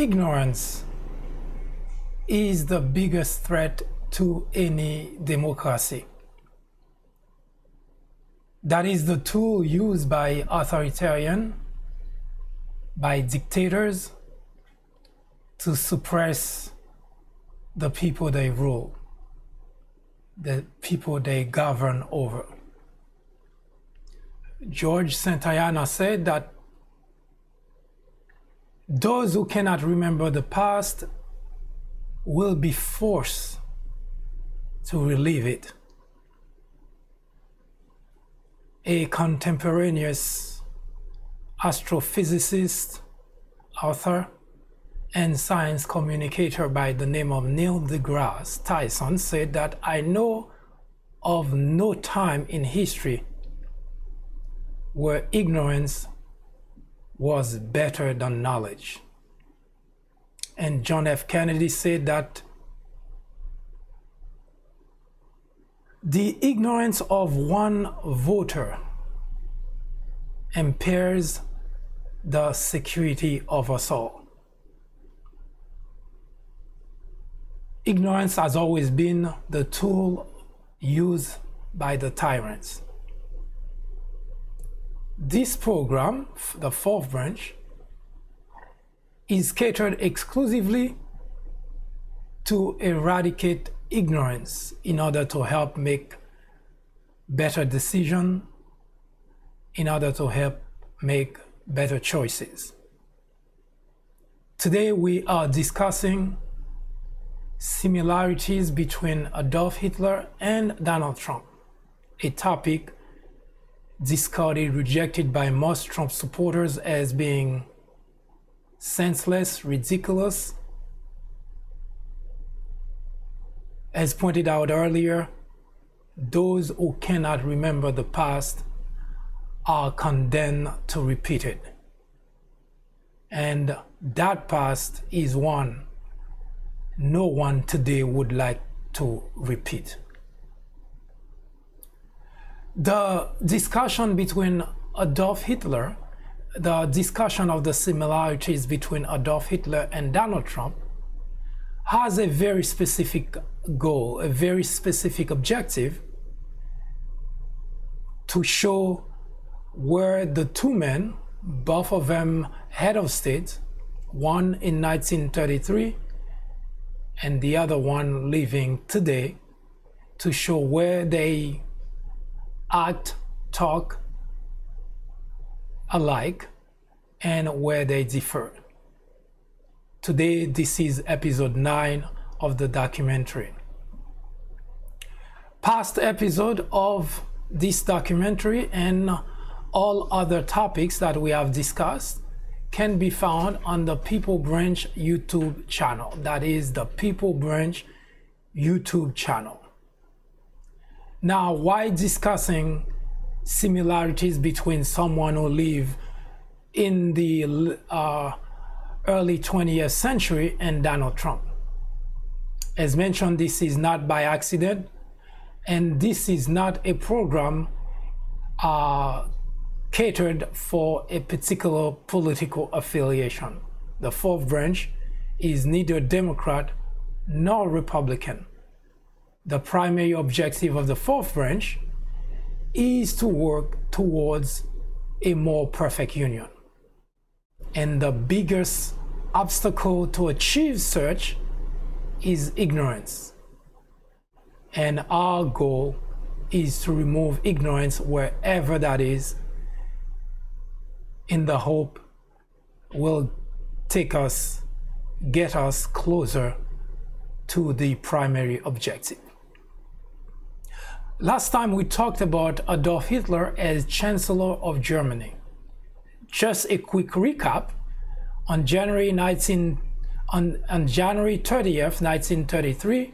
Ignorance is the biggest threat to any democracy. That is the tool used by authoritarian, by dictators, to suppress the people they rule, the people they govern over. George Santayana said that those who cannot remember the past will be forced to relive it. A contemporaneous astrophysicist, author, and science communicator by the name of Neil deGrasse Tyson said that I know of no time in history where ignorance was better than knowledge. And John F. Kennedy said that the ignorance of one voter impairs the security of us all. Ignorance has always been the tool used by the tyrants. This program, the fourth branch, is catered exclusively to eradicate ignorance in order to help make better decisions, in order to help make better choices. Today we are discussing similarities between Adolf Hitler and Donald Trump, a topic discarded, rejected by most Trump supporters as being senseless, ridiculous. As pointed out earlier, those who cannot remember the past are condemned to repeat it. And that past is one no one today would like to repeat. The discussion between Adolf Hitler, the discussion of the similarities between Adolf Hitler and Donald Trump has a very specific goal, a very specific objective to show where the two men, both of them head of state, one in 1933 and the other one living today, to show where they act, talk alike and where they differ. Today, this is episode 9 of the documentary. Past episode of this documentary and all other topics that we have discussed can be found on the People Branch YouTube channel. That is the People Branch YouTube channel. Now, why discussing similarities between someone who lived in the early 20th century and Donald Trump? As mentioned, this is not by accident, and this is not a program catered for a particular political affiliation. The fourth branch is neither Democrat nor Republican. The primary objective of the fourth branch is to work towards a more perfect union. And the biggest obstacle to achieve such is ignorance. And our goal is to remove ignorance wherever that is, in the hope will get us closer to the primary objective. Last time we talked about Adolf Hitler as Chancellor of Germany. Just a quick recap: on January 30th, 1933,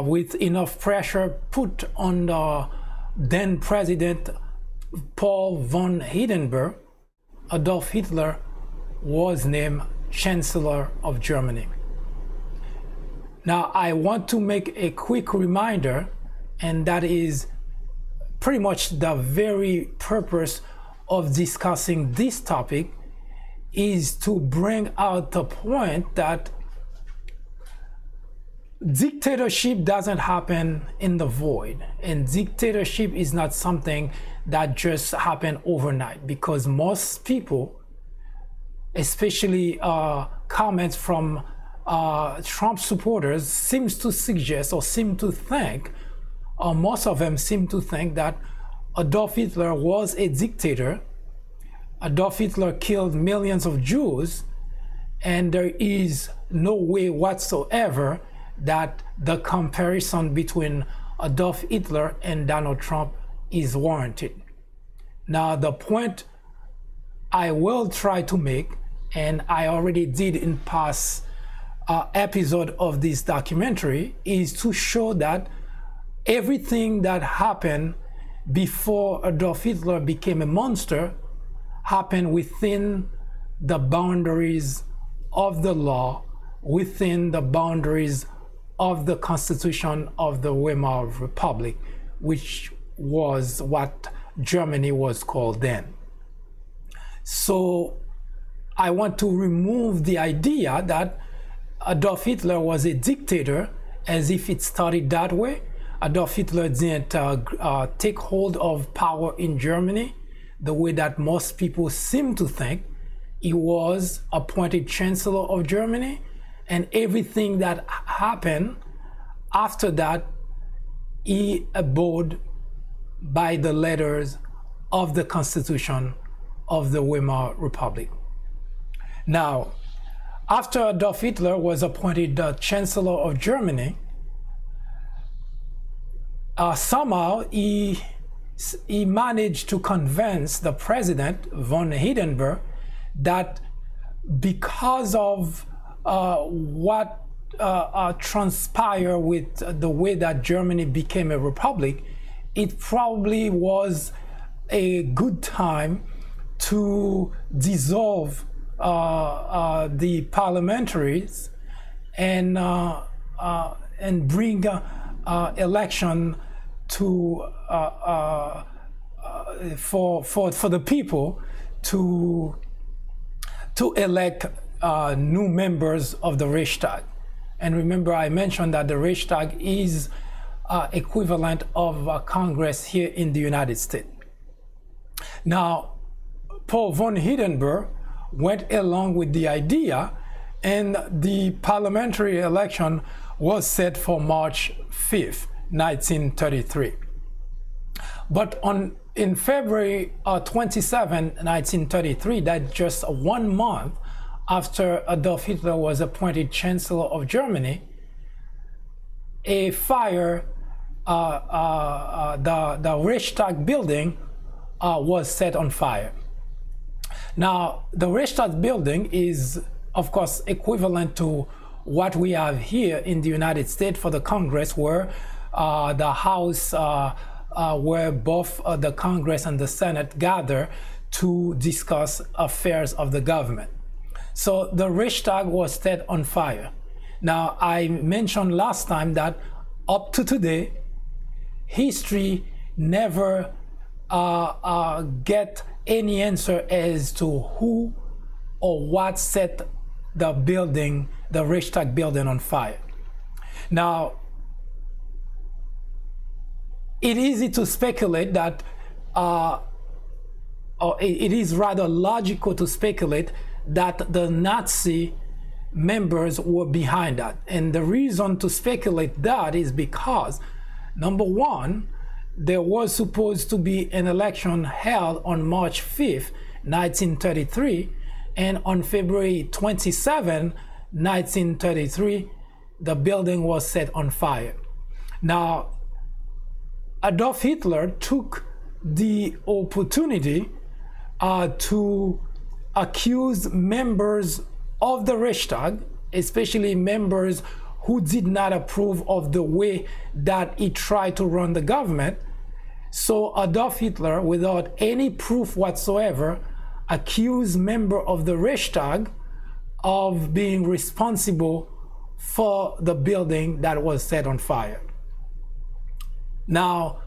with enough pressure put on the then President Paul von Hindenburg, Adolf Hitler was named Chancellor of Germany. Now, I want to make a quick reminder, and that is pretty much the very purpose of discussing this topic, is to bring out the point that dictatorship doesn't happen in the void, and dictatorship is not something that just happened overnight, because most people, especially comments from Trump supporters, seems to suggest or seem to think, or most of them seem to think, that Adolf Hitler was a dictator. Adolf Hitler killed millions of Jews, and there is no way whatsoever that the comparison between Adolf Hitler and Donald Trump is warranted. Now, the point I will try to make, and I already did in past episode of this documentary, is to show that everything that happened before Adolf Hitler became a monster happened within the boundaries of the law, within the boundaries of the Constitution of the Weimar Republic, which was what Germany was called then. So I want to remove the idea that Adolf Hitler was a dictator, as if it started that way. Adolf Hitler didn't take hold of power in Germany the way that most people seem to think. He was appointed Chancellor of Germany, and everything that happened after that, he abode by the letters of the Constitution of the Weimar Republic. Now, after Adolf Hitler was appointed the Chancellor of Germany, somehow he managed to convince the president, von Hindenburg, that because of what transpired with the way that Germany became a republic, it probably was a good time to dissolve the parliamentaries and bring election to for the people to elect new members of the Reichstag. And remember, I mentioned that the Reichstag is equivalent of Congress here in the United States. Now, Paul von Hindenburg went along with the idea, and the parliamentary election was set for March 5th, 1933. But in February 27, 1933, that's just 1 month after Adolf Hitler was appointed Chancellor of Germany, a fire, the Reichstag building was set on fire. Now, the Reichstag building is, of course, equivalent to what we have here in the United States for the Congress, where the House, where both the Congress and the Senate gather to discuss affairs of the government. So the Reichstag was set on fire. Now, I mentioned last time that up to today, history never get any answer as to who or what set the building, the Reichstag building, on fire. Now, it is easy to speculate that, or it is rather logical to speculate that the Nazi members were behind that. And the reason to speculate that is because, number one, there was supposed to be an election held on March 5th, 1933, and on February 27, 1933, the building was set on fire. Now, Adolf Hitler took the opportunity to accuse members of the Reichstag, especially members who did not approve of the way that he tried to run the government. So Adolf Hitler, without any proof whatsoever, accused members of the Reichstag of being responsible for the building that was set on fire. Now,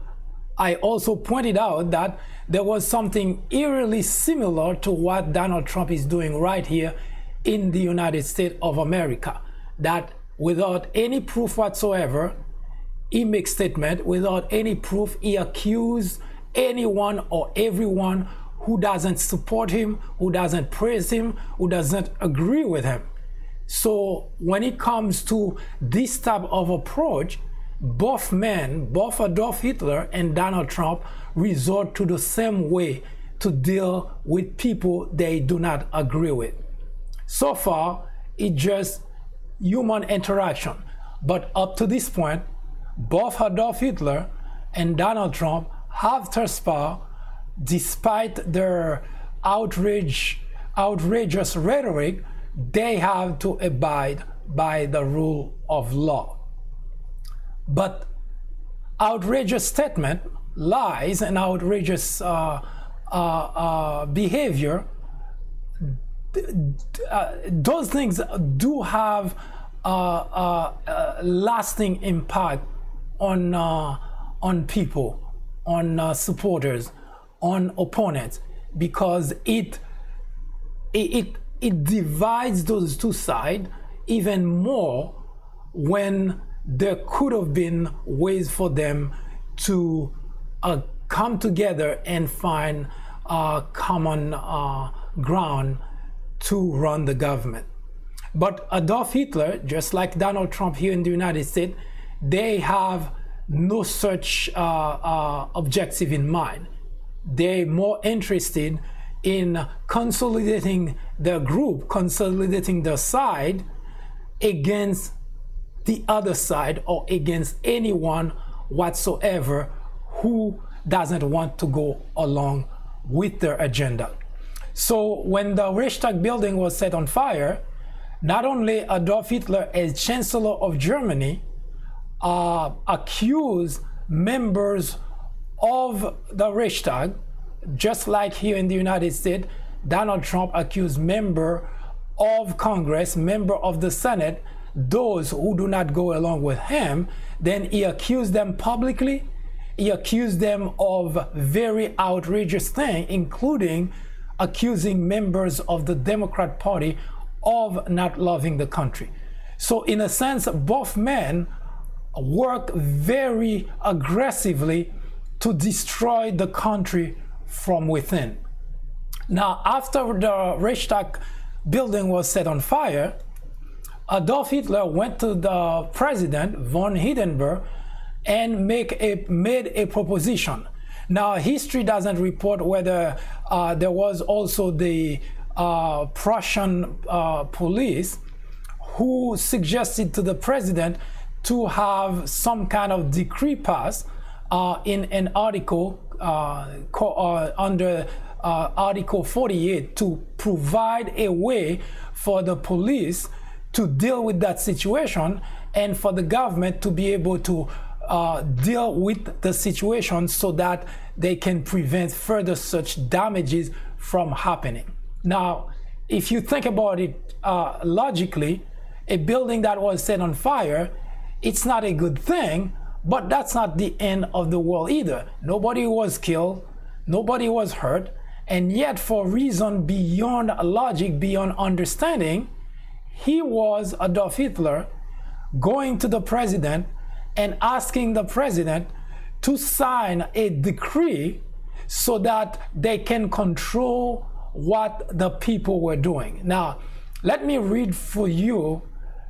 I also pointed out that there was something eerily similar to what Donald Trump is doing right here in the United States of America. That without any proof whatsoever, he makes statement. Without any proof, he accused anyone or everyone who doesn't support him, who doesn't praise him, who doesn't agree with him. So when it comes to this type of approach, both men, both Adolf Hitler and Donald Trump, resort to the same way to deal with people they do not agree with. So far, it's just human interaction. But up to this point, both Adolf Hitler and Donald Trump have thus far, despite their outrageous rhetoric, they have to abide by the rule of law. But outrageous statement, lies, and outrageous behavior, those things do have lasting impact on people, on supporters, on opponents, because it divides those two sides even more when there could have been ways for them to come together and find common ground to run the government. But Adolf Hitler, just like Donald Trump here in the United States, they have no such objective in mind. They're more interested in consolidating their group, consolidating their side against the other side or against anyone whatsoever who doesn't want to go along with their agenda. So when the Reichstag building was set on fire, not only Adolf Hitler, as Chancellor of Germany, accused members of the Reichstag, just like here in the United States, Donald Trump accused members of Congress, member of the Senate, those who do not go along with him. Then he accused them publicly. He accused them of very outrageous things, including accusing members of the Democrat Party of not loving the country. So in a sense, both men work very aggressively to destroy the country from within. Now, after the Reichstag building was set on fire, Adolf Hitler went to the president, von Hindenburg, and made a proposition. Now, history doesn't report whether there was also the Prussian police who suggested to the president to have some kind of decree passed in an article under Article 48 to provide a way for the police to deal with that situation and for the government to be able to deal with the situation so that they can prevent further such damages from happening. Now, if you think about it logically, a building that was set on fire, it's not a good thing, but that's not the end of the world either. Nobody was killed, nobody was hurt, and yet for reason beyond logic, beyond understanding, he was, Adolf Hitler, going to the president and asking the president to sign a decree so that they can control what the people were doing. Now, let me read for you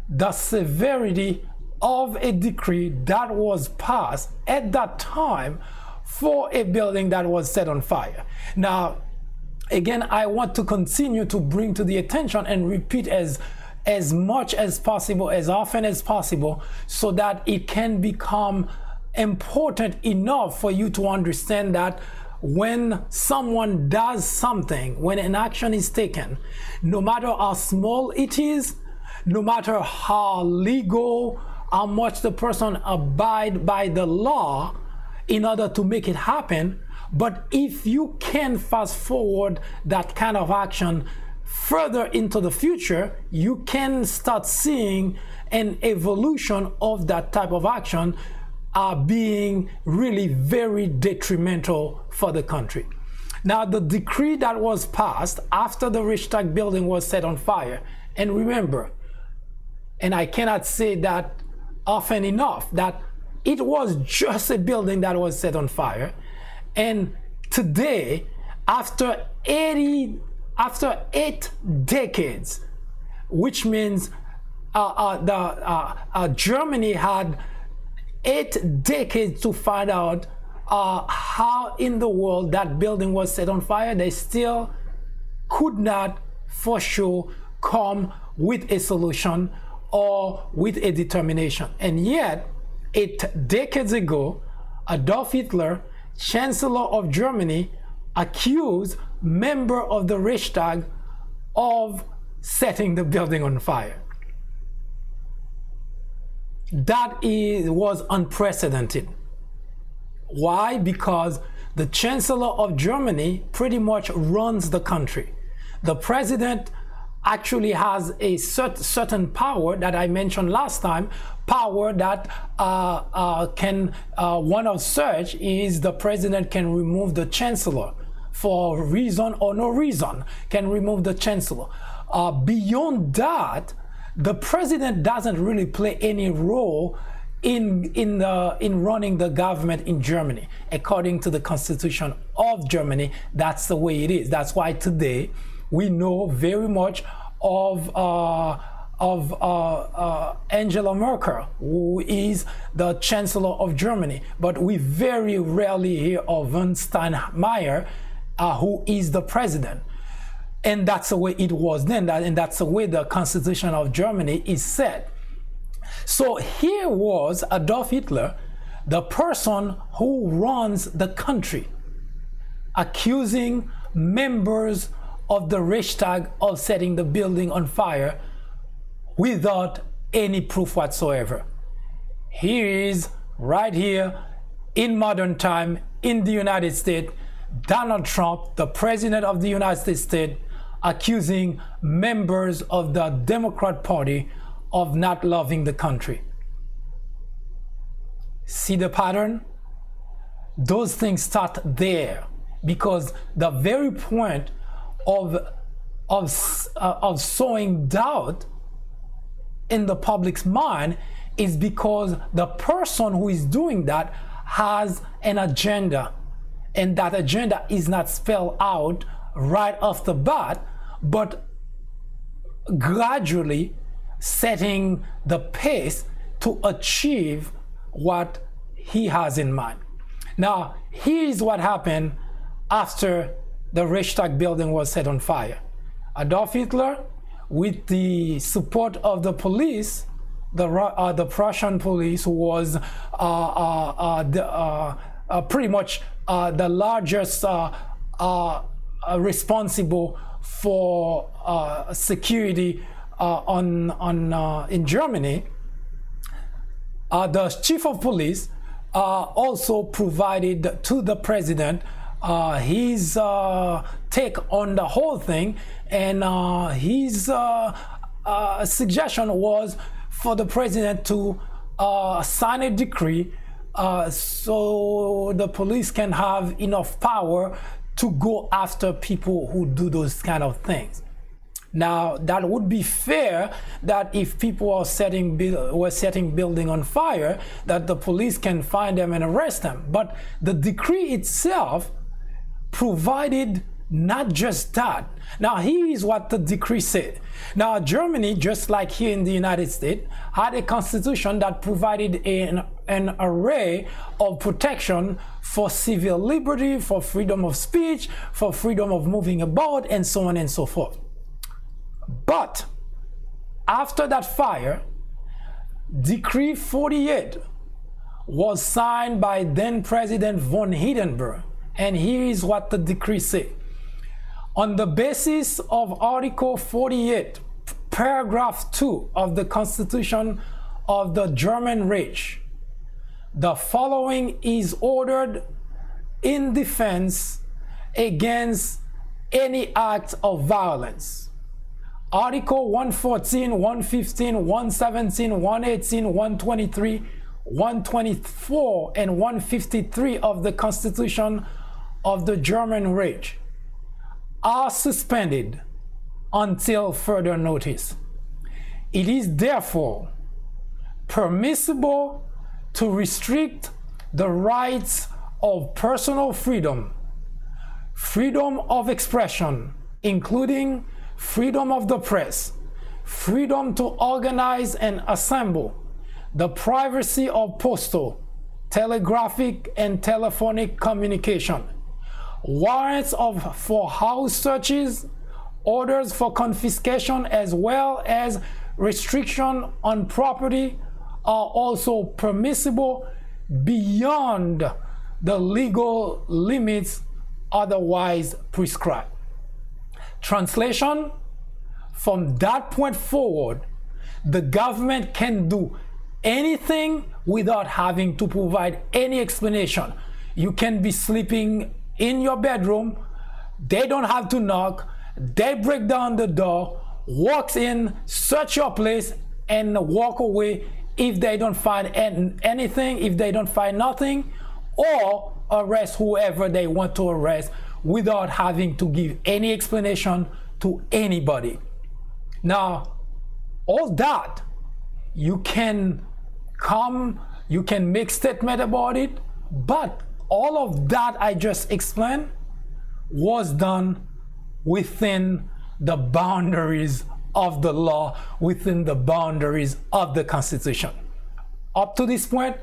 the severity of a decree that was passed at that time for a building that was set on fire. Now, again, I want to continue to bring to the attention and repeat as much as possible, as often as possible, so that it can become important enough for you to understand that when someone does something, when an action is taken, no matter how small it is, no matter how legal, how much the person abide by the law in order to make it happen, but if you can fast forward that kind of action further into the future, you can start seeing an evolution of that type of action are being really very detrimental for the country. Now, the decree that was passed after the Reichstag building was set on fire, and remember, and I cannot say that often enough, that it was just a building that was set on fire. And today, after 8 decades, which means Germany had 8 decades to find out how in the world that building was set on fire, they still could not for sure come with a solution or with a determination. And yet, 8 decades ago, Adolf Hitler, Chancellor of Germany, accused member of the Reichstag of setting the building on fire. That was unprecedented. Why? Because the Chancellor of Germany pretty much runs the country. The president actually has a certain power that I mentioned last time, power that one of such is the president can remove the chancellor for reason or no reason, can remove the chancellor. Beyond that, the president doesn't really play any role in running the government in Germany. According to the Constitution of Germany, that's the way it is. That's why today we know very much of Angela Merkel, who is the Chancellor of Germany, but we very rarely hear of von Steinmeier, who is the president. And that's the way it was then, and that's the way the Constitution of Germany is set. So here was Adolf Hitler, the person who runs the country, accusing members of the Reichstag of setting the building on fire without any proof whatsoever. Here is, right here, in modern time, in the United States, Donald Trump, the President of the United States, accusing members of the Democrat Party of not loving the country. See the pattern? Those things start there, because the very point of sowing doubt in the public's mind is because the person who is doing that has an agenda, and that agenda is not spelled out right off the bat, but gradually setting the pace to achieve what he has in mind. Now, here's what happened after the Reichstag building was set on fire. Adolf Hitler, with the support of the police, the Prussian police, who was pretty much the largest responsible for security in Germany, the chief of police also provided to the president his take on the whole thing, and his suggestion was for the president to sign a decree so the police can have enough power to go after people who do those kind of things. Now, that would be fair, that if people are setting building on fire, that the police can find them and arrest them. But the decree itself provided not just that. Now, here is what the decree said. Now, Germany, just like here in the United States, had a constitution that provided an array of protection for civil liberty, for freedom of speech, for freedom of moving about, and so on and so forth. But after that fire, Decree 48 was signed by then President von Hindenburg. And here is what the decree said. On the basis of Article 48, paragraph 2 of the Constitution of the German Reich, the following is ordered in defense against any act of violence. Article 114, 115, 117, 118, 123, 124 and 153 of the Constitution of the German Reich are suspended until further notice. It is therefore permissible to restrict the rights of personal freedom, freedom of expression, including freedom of the press, freedom to organize and assemble, the privacy of postal, telegraphic, and telephonic communication, warrants for house searches, orders for confiscation, as well as restriction on property are also permissible beyond the legal limits otherwise prescribed. Translation: from that point forward, the government can do anything without having to provide any explanation. You can be sleeping in your bedroom, they don't have to knock, they break down the door, walks in, search your place, and walk away if they don't find anything, if they don't find nothing, or arrest whoever they want to arrest without having to give any explanation to anybody. Now, all that, you can make statement about it, but all of that I just explained was done within the boundaries of the law, within the boundaries of the Constitution. Up to this point,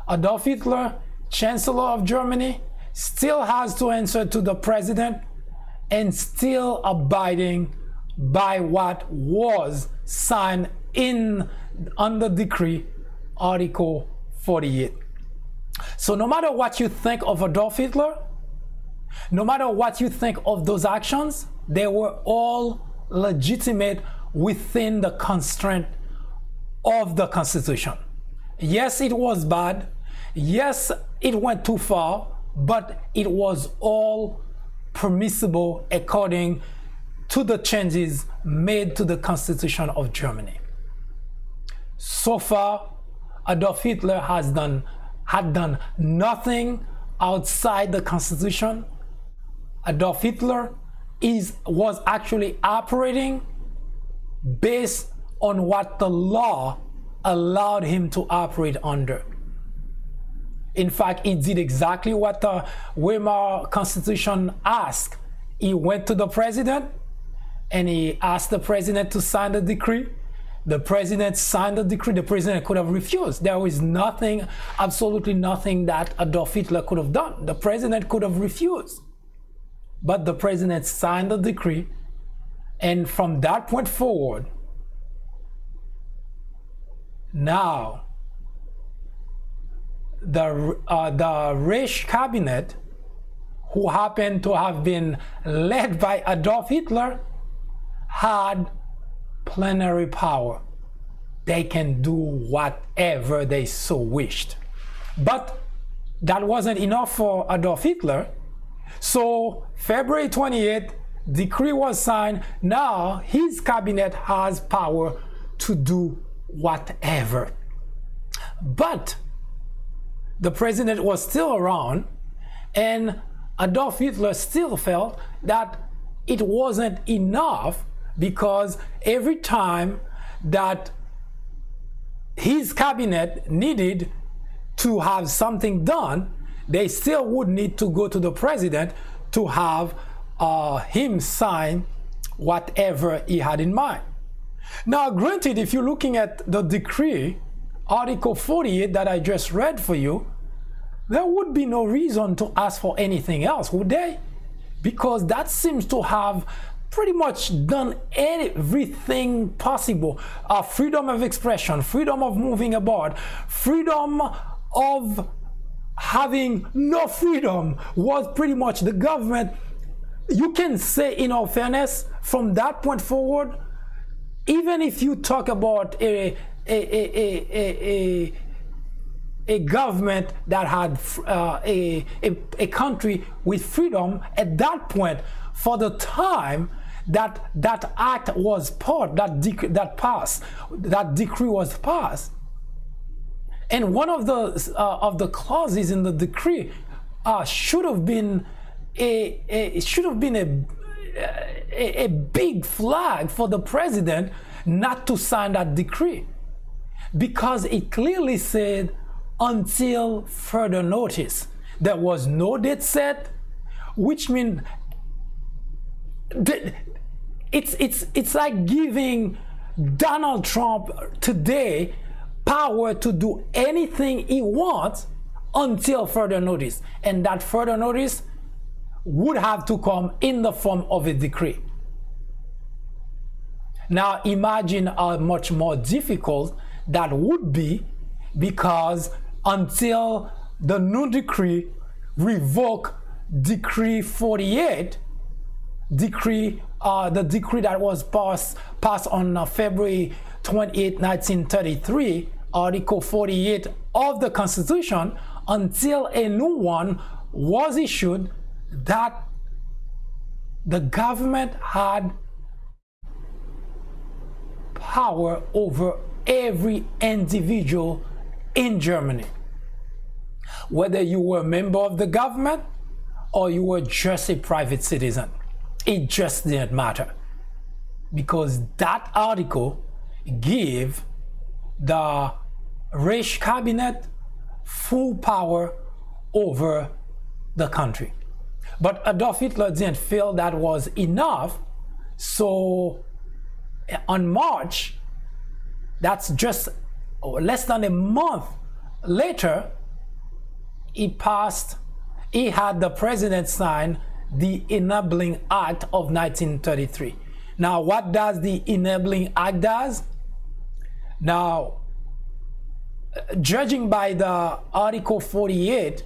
Adolf Hitler, Chancellor of Germany, still has to answer to the president and still abiding by what was signed on the decree, Article 48. So no matter what you think of Adolf Hitler, no matter what you think of those actions, they were all legitimate within the constraint of the Constitution. Yes, it was bad. Yes, it went too far, but it was all permissible according to the changes made to the Constitution of Germany. So far, Adolf Hitler had done nothing outside the Constitution. Adolf Hitler was actually operating based on what the law allowed him to operate under. In fact, he did exactly what the Weimar Constitution asked. He went to the president and he asked the president to sign the decree. The president signed the decree. The president could have refused. There was nothing, absolutely nothing that Adolf Hitler could have done. The president could have refused. But the president signed the decree, and from that point forward, now the Reich cabinet, who happened to have been led by Adolf Hitler, had plenary power. They can do whatever they so wished. But that wasn't enough for Adolf Hitler. So February 28th, decree was signed. Now his cabinet has power to do whatever. But the president was still around, and Adolf Hitler still felt that it wasn't enough, because every time that his cabinet needed to have something done, they still would need to go to the president to have him sign whatever he had in mind. Now, granted, if you're looking at the decree, Article 48 that I just read for you, there would be no reason to ask for anything else, would they? Because that seems to have pretty much done everything possible. Freedom of expression, freedom of moving about, freedom of having no freedom was pretty much the government. You can say, in all fairness, from that point forward, even if you talk about a government that had a country with freedom, at that point, for the time that act was passed, that decree was passed, And one of the clauses in the decree should have been a big flag for the president not to sign that decree, because it clearly said until further notice. There was no date set, which means it's like giving Donald Trump today power to do anything he wants until further notice, and that further notice would have to come in the form of a decree. Now imagine how much more difficult that would be, because until the new decree revoke Decree 48, the decree that was passed on February 28, 1933, Article 48 of the Constitution, until a new one was issued, that the government had power over every individual in Germany. Whether you were a member of the government or you were just a private citizen, it just didn't matter, because that article gave the Reich Cabinet full power over the country. But Adolf Hitler didn't feel that was enough, so on March, that's just less than a month later, he had the president sign the Enabling Act of 1933. Now, what does the Enabling Act does? Now, judging by the Article 48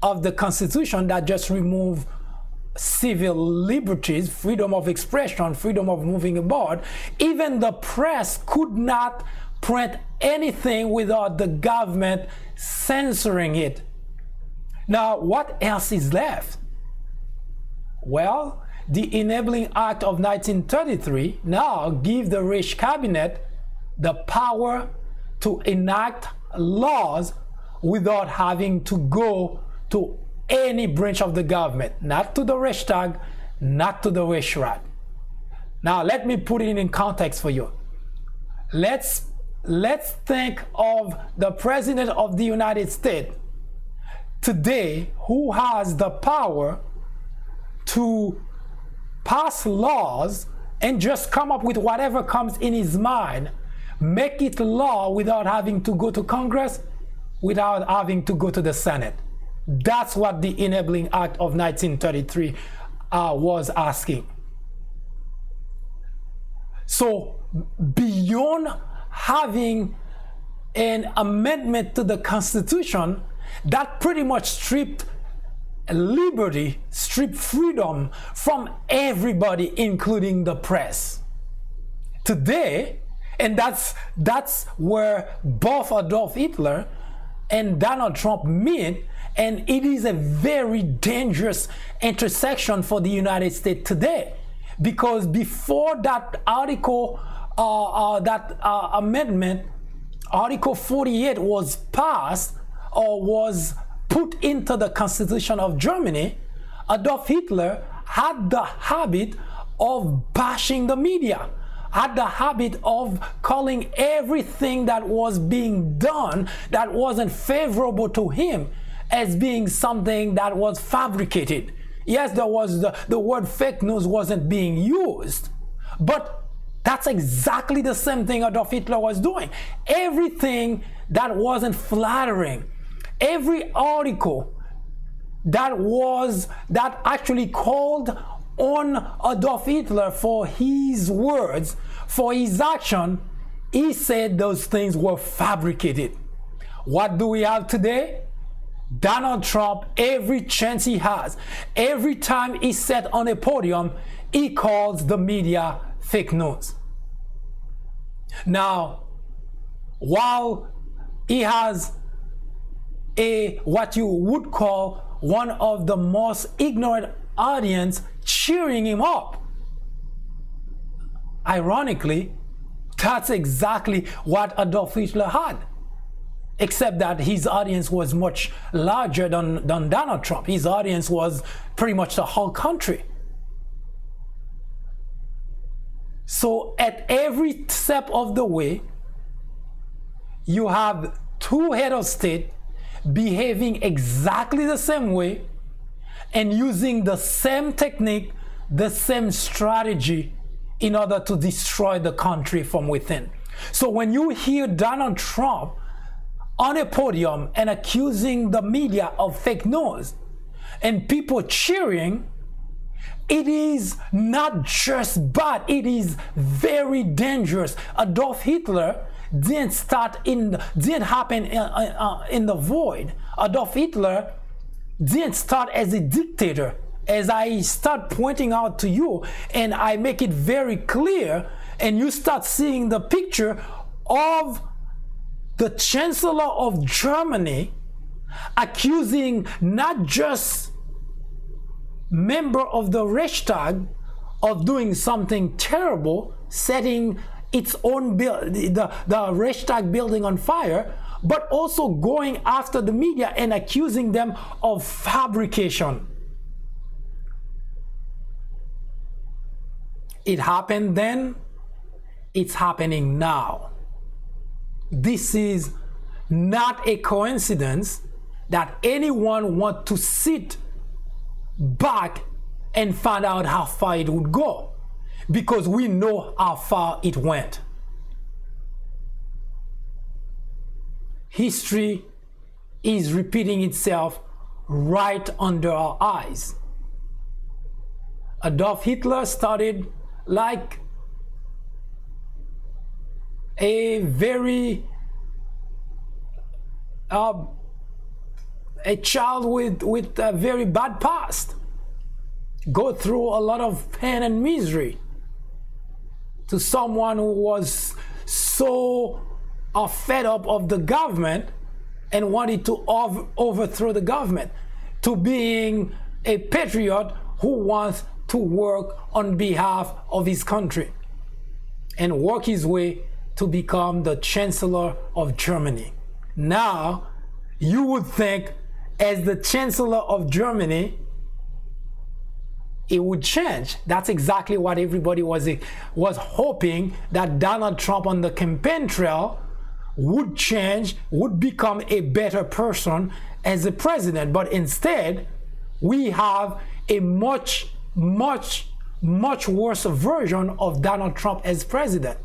of the Constitution that just remove civil liberties, freedom of expression, freedom of moving about, even the press could not print anything without the government censoring it. Now, what else is left? Well, the Enabling Act of 1933 now gives the Reich Cabinet the power to enact laws without having to go to any branch of the government, not to the Reichstag, not to the Reichsrat. Now, let me put it in context for you. Let's think of the President of the United States today, who has the power to pass laws and just come up with whatever comes in his mind, make it law without having to go to Congress, without having to go to the Senate. That's what the Enabling Act of 1933 was asking. So beyond having an amendment to the Constitution that pretty much stripped liberty, stripped freedom from everybody, including the press. Today, and that's where both Adolf Hitler and Donald Trump meet, and it is a very dangerous intersection for the United States today, because before that article, amendment, Article 48 was passed or was put into the Constitution of Germany, Adolf Hitler had the habit of bashing the media, had the habit of calling everything that was being done that wasn't favorable to him as being something that was fabricated. Yes, there was the word fake news wasn't being used, but that's exactly the same thing Adolf Hitler was doing. Everything that wasn't flattering, every article that actually called on Adolf Hitler for his words, for his action, he said those things were fabricated. What do we have today? Donald Trump, every chance he has, every time he's set on a podium, he calls the media fake news. Now, while he has what you would call one of the most ignorant audience cheering him up, ironically, that's exactly what Adolf Hitler had. except that his audience was much larger than Donald Trump. His audience was pretty much the whole country. So at every step of the way, you have two heads of state behaving exactly the same way and using the same technique, the same strategy in order to destroy the country from within. So when you hear Donald Trump on a podium and accusing the media of fake news and people cheering, it is not just bad, it is very dangerous. Adolf Hitler didn't happen in the void. Adolf Hitler didn't start as a dictator, as I start pointing out to you, and I make it very clear, and you start seeing the picture of the Chancellor of Germany accusing not just member of the Reichstag of doing something terrible, setting its own the Reichstag building on fire, but also going after the media and accusing them of fabrication. It happened then, it's happening now. This is not a coincidence that anyone wants to sit back and find out how far it would go, because we know how far it went. History is repeating itself right under our eyes. Adolf Hitler started like a child with a very bad past, go through a lot of pain and misery, to someone who was so fed up of the government and wanted to overthrow the government, to being a patriot who wants to work on behalf of his country and work his way to become the Chancellor of Germany. Now, you would think as the Chancellor of Germany, it would change. That's exactly what everybody was hoping, that Donald Trump on the campaign trail would change, would become a better person as a president. But instead, we have a much worse version of Donald Trump as president.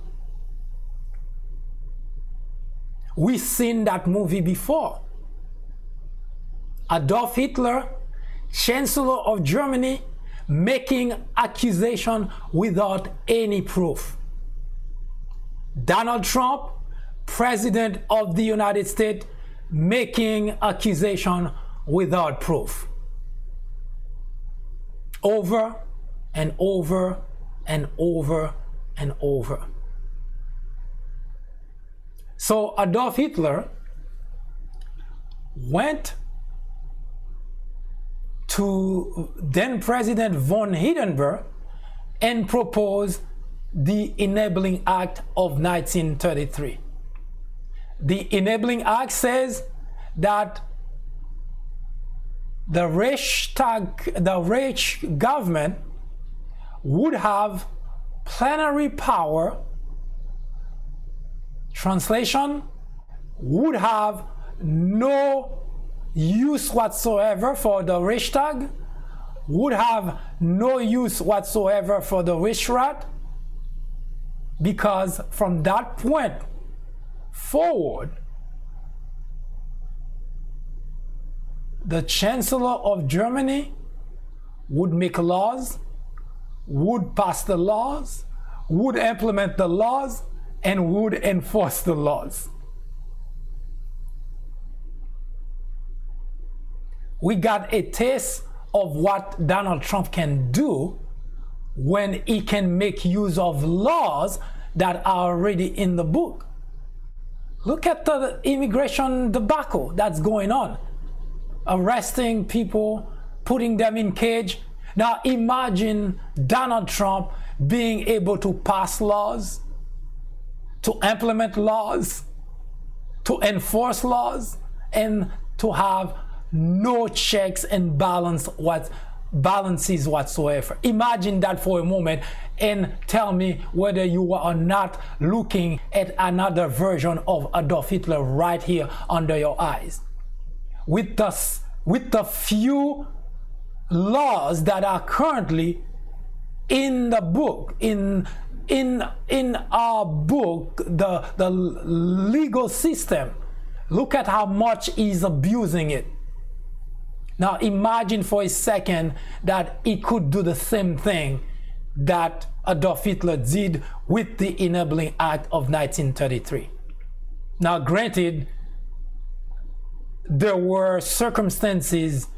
We've seen that movie before. Adolf Hitler, Chancellor of Germany, making accusation without any proof. Donald Trump, President of the United States, making accusation without proof. Over and over and over and over. So Adolf Hitler went to then President von Hindenburg and proposed the Enabling Act of 1933. The Enabling Act says that the Reich government would have plenary power, translation, would have no use whatsoever for the Reichstag, would have no use whatsoever for the Reichsrat, because from that point forward, the Chancellor of Germany would make laws, would pass the laws, would implement the laws, and would enforce the laws. We got a taste of what Donald Trump can do when he can make use of laws that are already in the book. Look at the immigration debacle that's going on. Arresting people, putting them in cage. Now imagine Donald Trump being able to pass laws, to implement laws, to enforce laws and to have no checks and balances whatsoever. Imagine that for a moment and tell me whether you are not looking at another version of Adolf Hitler right here under your eyes. With the few laws that are currently in the book, in our book, the legal system, look at how much he's abusing it. Now imagine for a second that he could do the same thing that Adolf Hitler did with the Enabling Act of 1933. Now granted, there were circumstances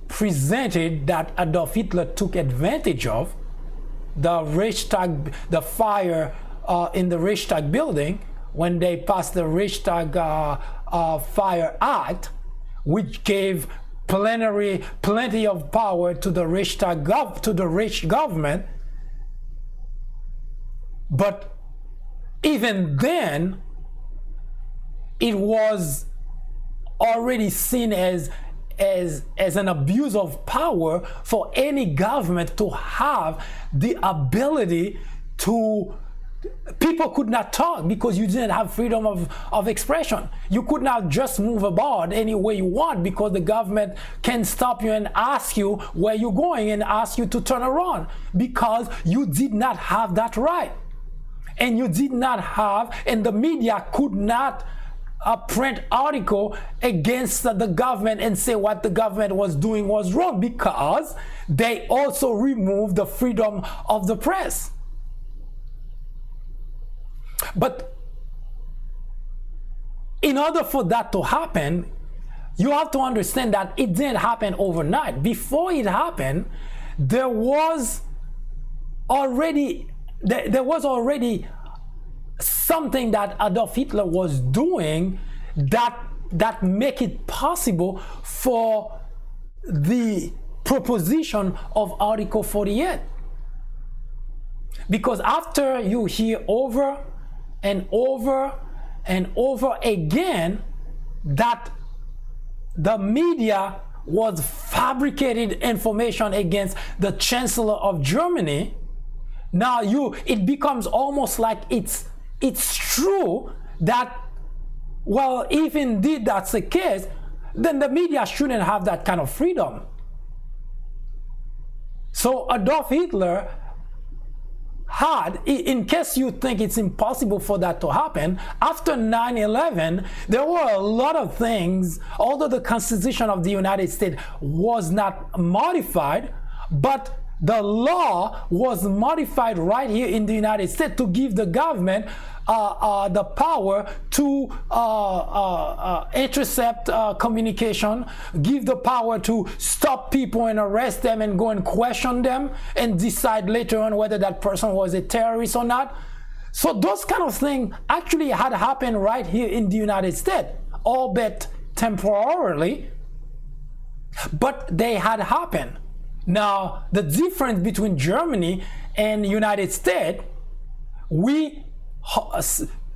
presented that Adolf Hitler took advantage of. The Reichstag, the fire in the Reichstag building, when they passed the Reichstag Fire Act, which gave plenty of power to the Reich government. But even then, it was already seen as an abuse of power for any government to have the ability to. People could not talk because you didn't have freedom of expression. You could not just move about any way you want because the government can stop you and ask you where you're going and ask you to turn around because you did not have that right. And you did not have, and the media could not print article against the government and say what the government was doing was wrong because they also removed the freedom of the press. But in order for that to happen, you have to understand that it didn't happen overnight. Before it happened, there was already something that Adolf Hitler was doing that make it possible for the proposition of Article 48. Because after you hear over and over and over again that the media was fabricated information against the Chancellor of Germany, now it becomes almost like it's true that, well, if indeed that's the case, then the media shouldn't have that kind of freedom. So Adolf Hitler had, in case you think it's impossible for that to happen, after 9/11, there were a lot of things, although the Constitution of the United States was not modified, but the law was modified right here in the United States to give the government the power to intercept communication, give the power to stop people and arrest them and go and question them and decide later on whether that person was a terrorist or not. So those kind of things actually had happened right here in the United States, albeit temporarily, but they had happened. Now, the difference between Germany and United States, we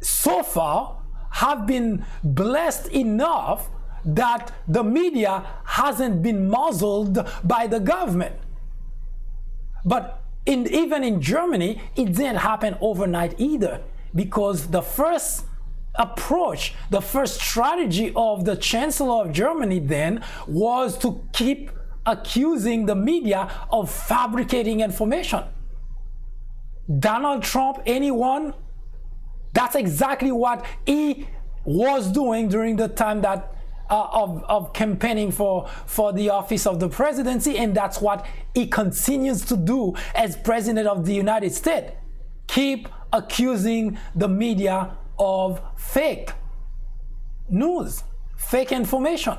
so far have been blessed enough that the media hasn't been muzzled by the government. But even in Germany, it didn't happen overnight either, because the first approach, the first strategy of the Chancellor of Germany then was to keep accusing the media of fabricating information. Donald Trump, anyone, that's exactly what he was doing during the time that of campaigning for the office of the presidency, and that's what he continues to do as president of the United States. Keep accusing the media of fake news, fake information.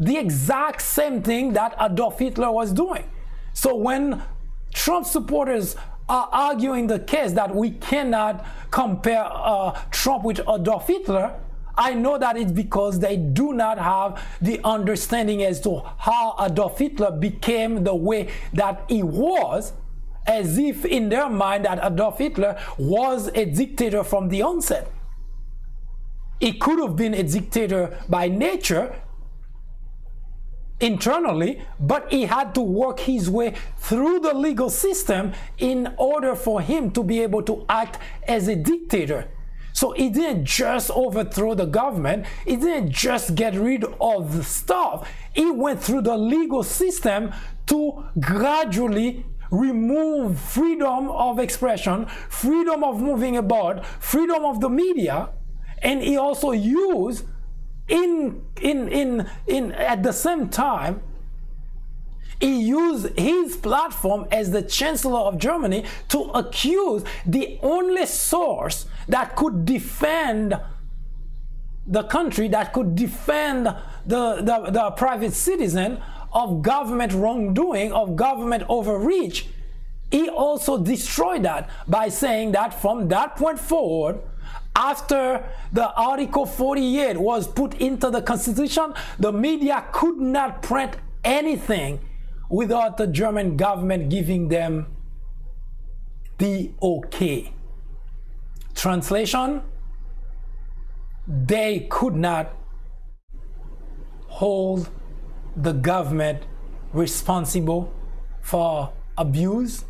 The exact same thing that Adolf Hitler was doing. So when Trump supporters are arguing the case that we cannot compare Trump with Adolf Hitler, I know that it's because they do not have the understanding as to how Adolf Hitler became the way that he was, as if in their mind that Adolf Hitler was a dictator from the onset. He could have been a dictator by nature internally, but he had to work his way through the legal system in order for him to be able to act as a dictator. So he didn't just overthrow the government. He didn't just get rid of the stuff. He went through the legal system to gradually remove freedom of expression, freedom of moving about, freedom of the media, and he also used at the same time, he used his platform as the Chancellor of Germany to accuse the only source that could defend the country, that could defend the private citizen of government wrongdoing, of government overreach. He also destroyed that by saying that from that point forward, after the Article 48 was put into the Constitution, the media could not print anything without the German government giving them the okay. Translation: they could not hold the government responsible for abuse.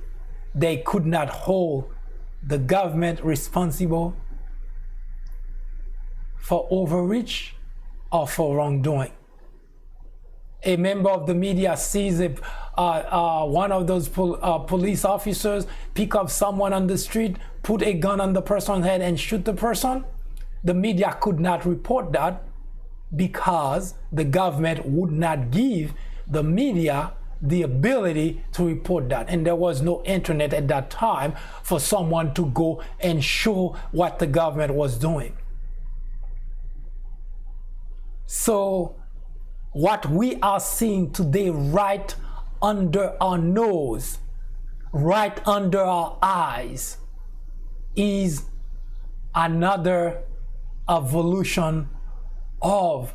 They could not hold the government responsible for overreach or for wrongdoing. A member of the media sees one of those police officers pick up someone on the street, put a gun on the person's head and shoot the person. The media could not report that because the government would not give the media the ability to report that. And there was no internet at that time for someone to go and show what the government was doing. So what we are seeing today right under our nose, right under our eyes, is another evolution of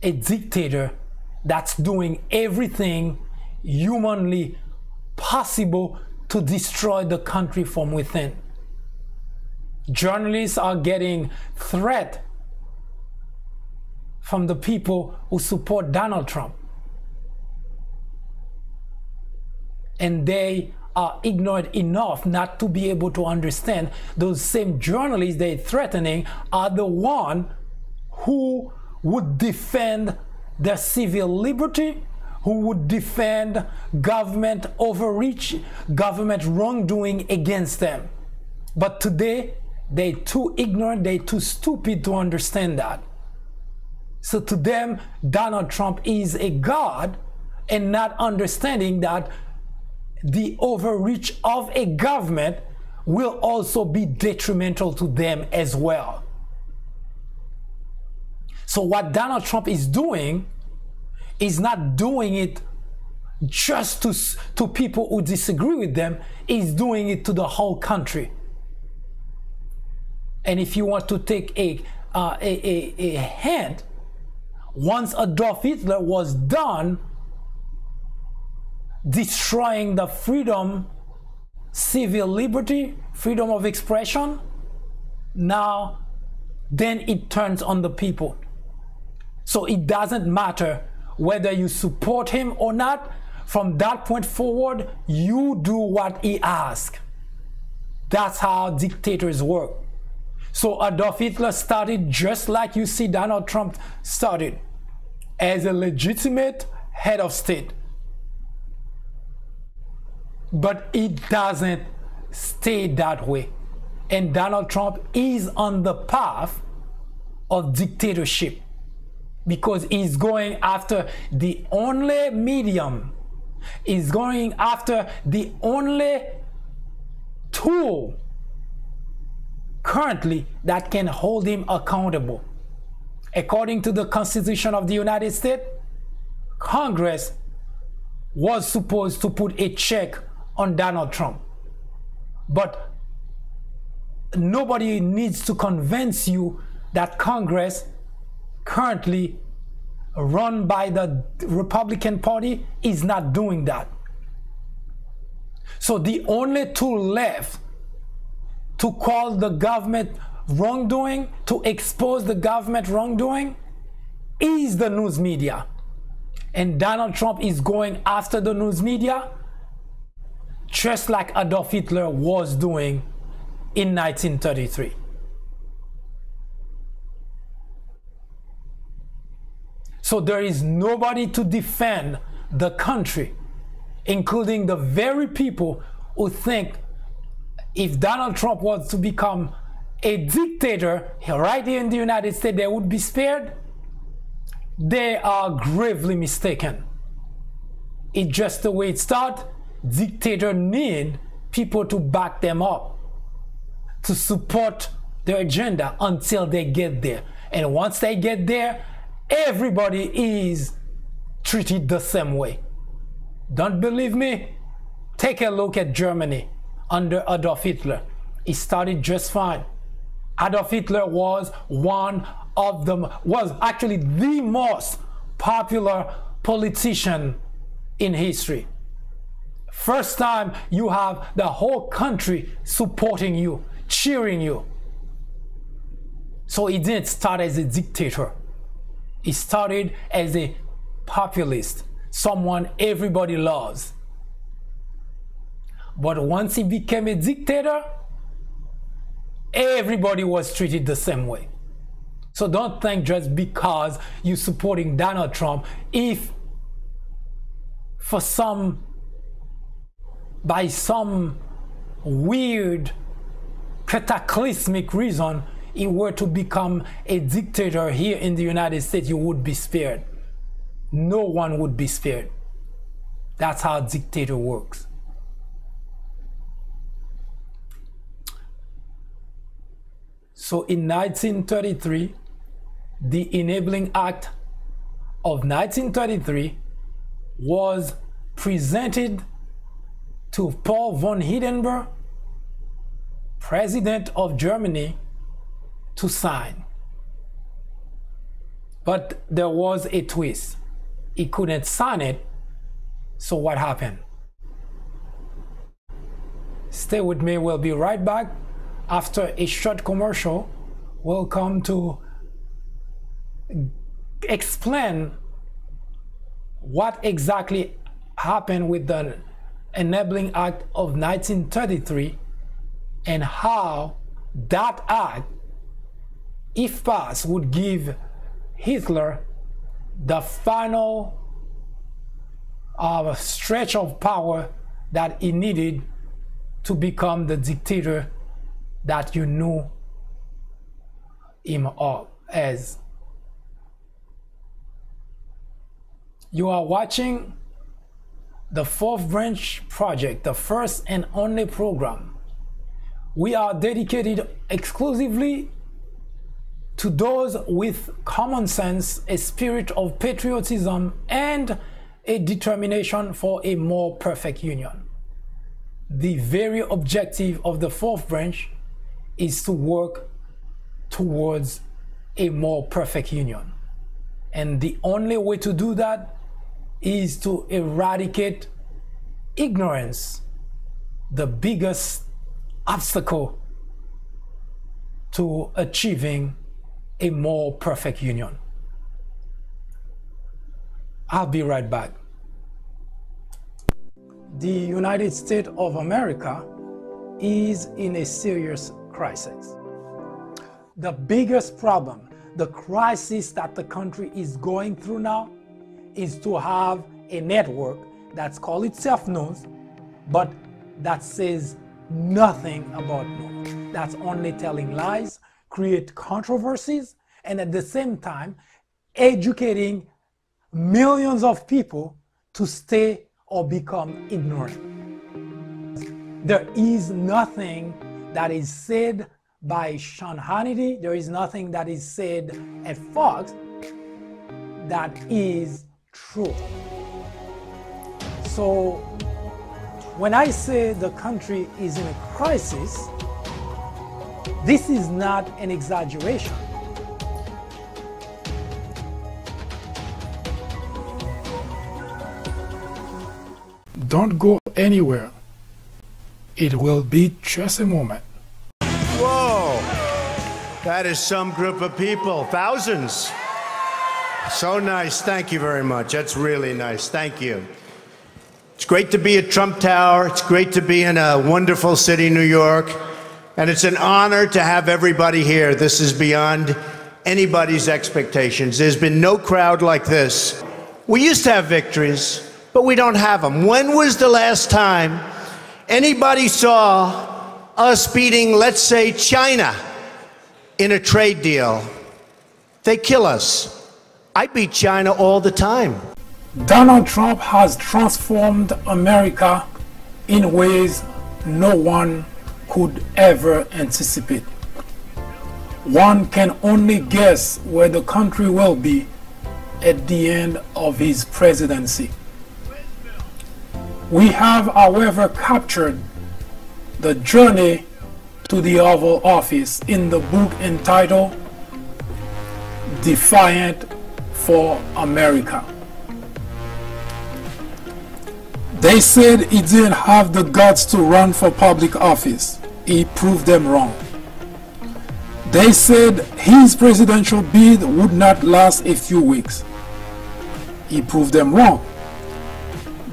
a dictator that's doing everything humanly possible to destroy the country from within. Journalists are getting threat from the people who support Donald Trump. And they are ignorant enough not to be able to understand those same journalists they're threatening are the one who would defend their civil liberty, who would defend government overreach, government wrongdoing against them. But today, they're too ignorant, they're too stupid to understand that. So to them, Donald Trump is a god, and not understanding that the overreach of a government will also be detrimental to them as well. So what Donald Trump is doing is not doing it just to people who disagree with them. He's doing it to the whole country. And if you want to take a hint, once Adolf Hitler was done destroying the freedom, civil liberty, freedom of expression, now then it turns on the people. So it doesn't matter whether you support him or not. From that point forward, you do what he asks. That's how dictators work. So Adolf Hitler started just like you see Donald Trump started, as a legitimate head of state. But it doesn't stay that way. And Donald Trump is on the path of dictatorship because he's going after the only medium, he's going after the only tool currently that can hold him accountable. According to the Constitution of the United States, Congress was supposed to put a check on Donald Trump. But nobody needs to convince you that Congress, currently run by the Republican Party, is not doing that. So the only tool left to call the government wrongdoing, to expose the government wrongdoing, is the news media. And Donald Trump is going after the news media just like Adolf Hitler was doing in 1933. So there is nobody to defend the country, including the very people who think if Donald Trump was to become a dictator right here in the United States, they would be spared. They are gravely mistaken. It's just the way it starts. Dictators need people to back them up, to support their agenda until they get there. And once they get there, everybody is treated the same way. Don't believe me? Take a look at Germany under Adolf Hitler. It started just fine. Adolf Hitler was actually the most popular politician in history. First time you have the whole country supporting you, cheering you. So he didn't start as a dictator. He started as a populist, someone everybody loves. But once he became a dictator, everybody was treated the same way. So don't think just because you're supporting Donald Trump, if by some weird cataclysmic reason he were to become a dictator here in the United States, you would be spared. No one would be spared. That's how a dictator works. So in 1933, the Enabling Act of 1933 was presented to Paul von Hindenburg, President of Germany, to sign. But there was a twist. He couldn't sign it, so what happened? Stay with me, we'll be right back. After a short commercial, we'll come to explain what exactly happened with the Enabling Act of 1933 and how that act, if passed, would give Hitler the final stretch of power that he needed to become the dictator that you knew him as. You are watching the Fourth Branch Project, the first and only program. We are dedicated exclusively to those with common sense, a spirit of patriotism, and a determination for a more perfect union. The very objective of the Fourth Branch is to work towards a more perfect union. And the only way to do that is to eradicate ignorance, the biggest obstacle to achieving a more perfect union. I'll be right back. The United States of America is in a serious crisis. The biggest problem, the crisis that the country is going through now, is to have a network that's called itself news, but that says nothing about news. That's only telling lies, create controversies, and at the same time educating millions of people to stay or become ignorant. There is nothing that is said by Sean Hannity, there is nothing that is said at Fox that is true. So when I say the country is in a crisis, this is not an exaggeration. Don't go anywhere. It will be just a moment. Whoa! That is some group of people, thousands. So nice. Thank you very much. That's really nice. Thank you. It's great to be at Trump Tower. It's great to be in a wonderful city, New York. And it's an honor to have everybody here. This is beyond anybody's expectations. There's been no crowd like this. We used to have victories, but we don't have them. When was the last time anybody saw us beating, let's say, China in a trade deal? They kill us. I beat China all the time. Donald Trump has transformed America in ways no one could ever anticipate. One can only guess where the country will be at the end of his presidency. We have, however, captured the journey to the Oval Office in the book entitled Defiant for America. They said he didn't have the guts to run for public office. He proved them wrong. They said his presidential bid would not last a few weeks. He proved them wrong.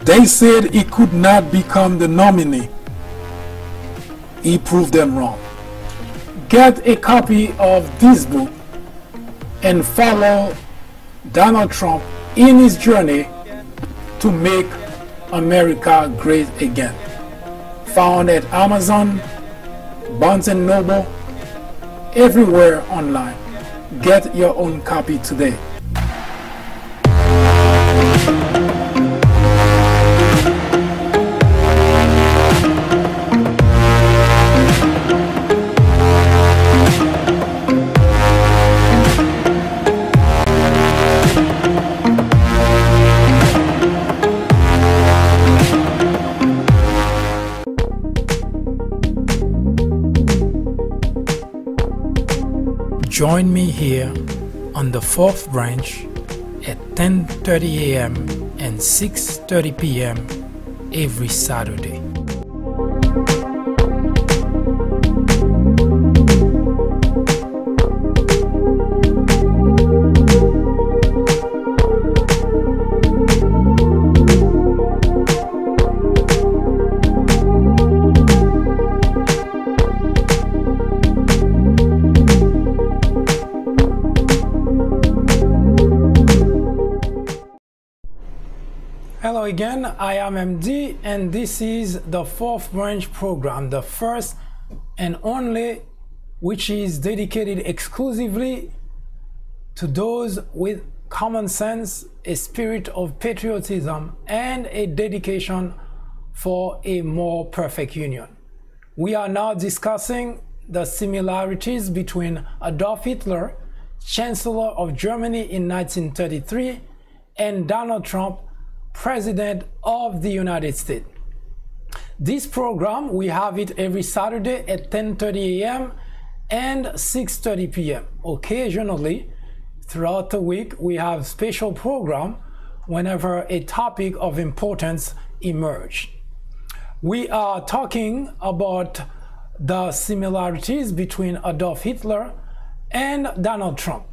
They said he could not become the nominee. He proved them wrong. Get a copy of this book and follow Donald Trump in his journey to make America great again. Found at Amazon, Barnes & Noble, everywhere online. Get your own copy today. Join me here on the 4th branch at 10:30 a.m. and 6:30 p.m. every Saturday. Hello again, I am MD and this is the 4th branch program, the first and only which is dedicated exclusively to those with common sense, a spirit of patriotism, and a dedication for a more perfect union. We are now discussing the similarities between Adolf Hitler, Chancellor of Germany in 1933, and Donald Trump, President of the United States. This program, we have it every Saturday at 10:30 a.m. and 6:30 p.m. Occasionally, throughout the week, we have special program whenever a topic of importance emerges. We are talking about the similarities between Adolf Hitler and Donald Trump.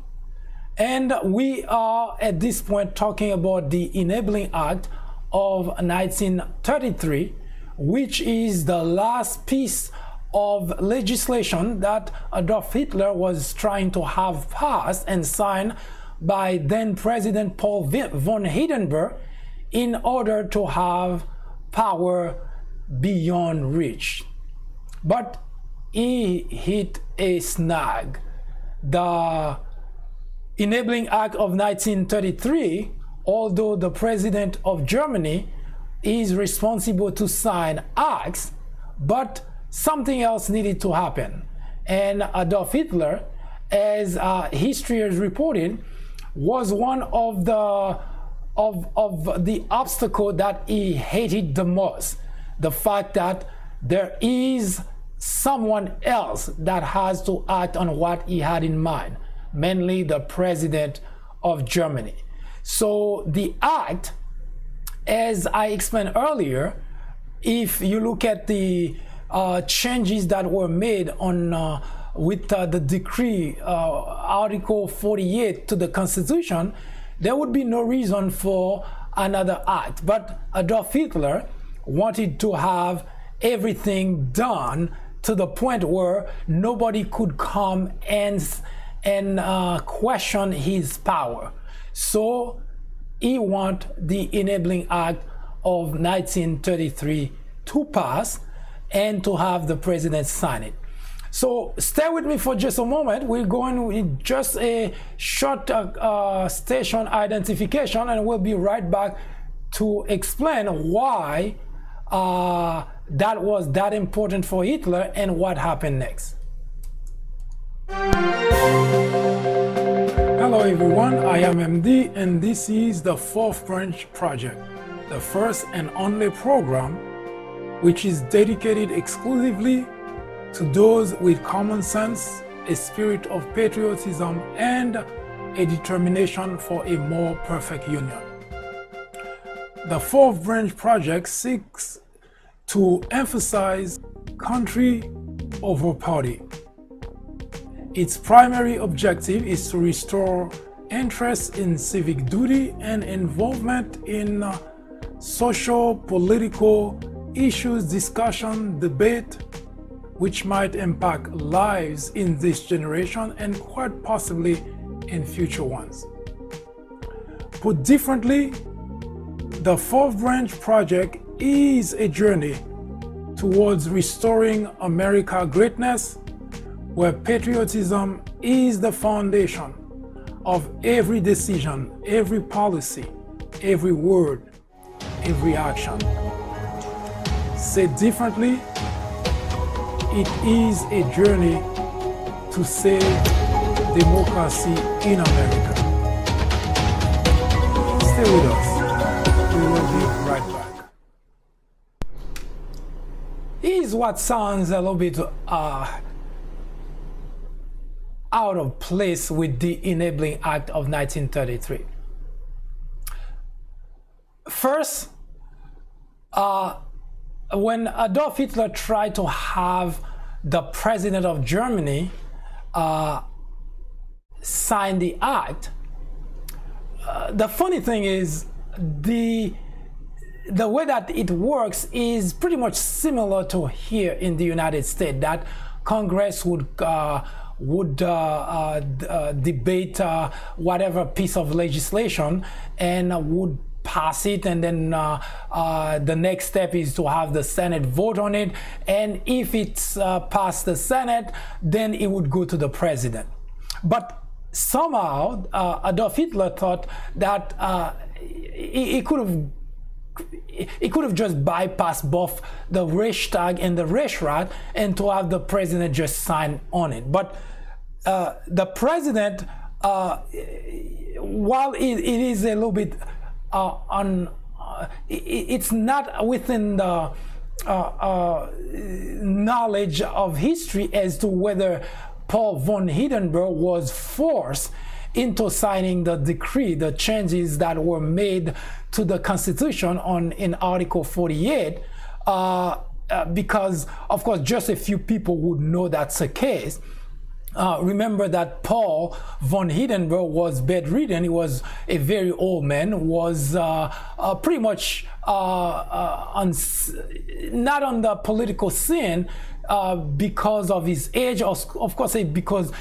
And we are at this point talking about the Enabling Act of 1933, which is the last piece of legislation that Adolf Hitler was trying to have passed and signed by then President Paul von Hindenburg in order to have power beyond reach. But he hit a snag. The Enabling Act of 1933, although the President of Germany is responsible to sign acts, but something else needed to happen. And Adolf Hitler, as history has reported, was one of the obstacle that he hated the most. The fact that there is someone else that has to act on what he had in mind, mainly the President of Germany. So the act, as I explained earlier, if you look at the changes that were made on with the decree, Article 48 to the Constitution, there would be no reason for another act. But Adolf Hitler wanted to have everything done to the point where nobody could come and question his power. So he want the Enabling Act of 1933 to pass and to have the president sign it. So stay with me for just a moment. We're going with just a short station identification, and we'll be right back to explain why that was that important for Hitler and what happened next. Hello everyone, I am MD, and this is the Fourth Branch Project, the first and only program which is dedicated exclusively to those with common sense, a spirit of patriotism, and a determination for a more perfect union. The Fourth Branch Project seeks to emphasize country over party. Its primary objective is to restore interest in civic duty and involvement in social, political issues, discussion, debate, which might impact lives in this generation and quite possibly in future ones. Put differently, the Fourth Branch Project is a journey towards restoring America's greatness, where patriotism is the foundation of every decision, every policy, every word, every action. Said differently, it is a journey to save democracy in America. Stay with us. We will be right back. Here's what sounds a little bit out of place with the Enabling Act of 1933. First, when Adolf Hitler tried to have the president of Germany sign the act, the funny thing is the way that it works is pretty much similar to here in the United States, that Congress would debate whatever piece of legislation and would pass it, and then the next step is to have the Senate vote on it, and if it's passed the Senate, then it would go to the president. But somehow Adolf Hitler thought that he could have just bypassed both the Reichstag and the Reichsrat and to have the president just sign on it. But the president, while it is a little bit it's not within the knowledge of history as to whether Paul von Hindenburg was forced into signing the decree, the changes that were made to the Constitution in Article 48, because, of course, just a few people would know that's the case. Remember that Paul von Hindenburg was bedridden. He was a very old man, was pretty much not on the political scene because of his age, of course, because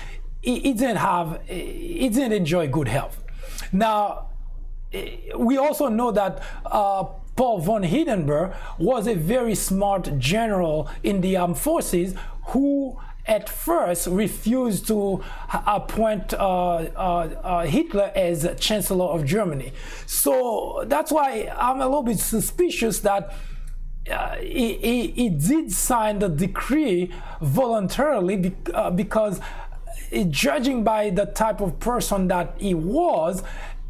he didn't enjoy good health. Now, we also know that Paul von Hindenburg was a very smart general in the armed forces who at first refused to appoint Hitler as Chancellor of Germany. So that's why I'm a little bit suspicious that he did sign the decree voluntarily because judging by the type of person that he was,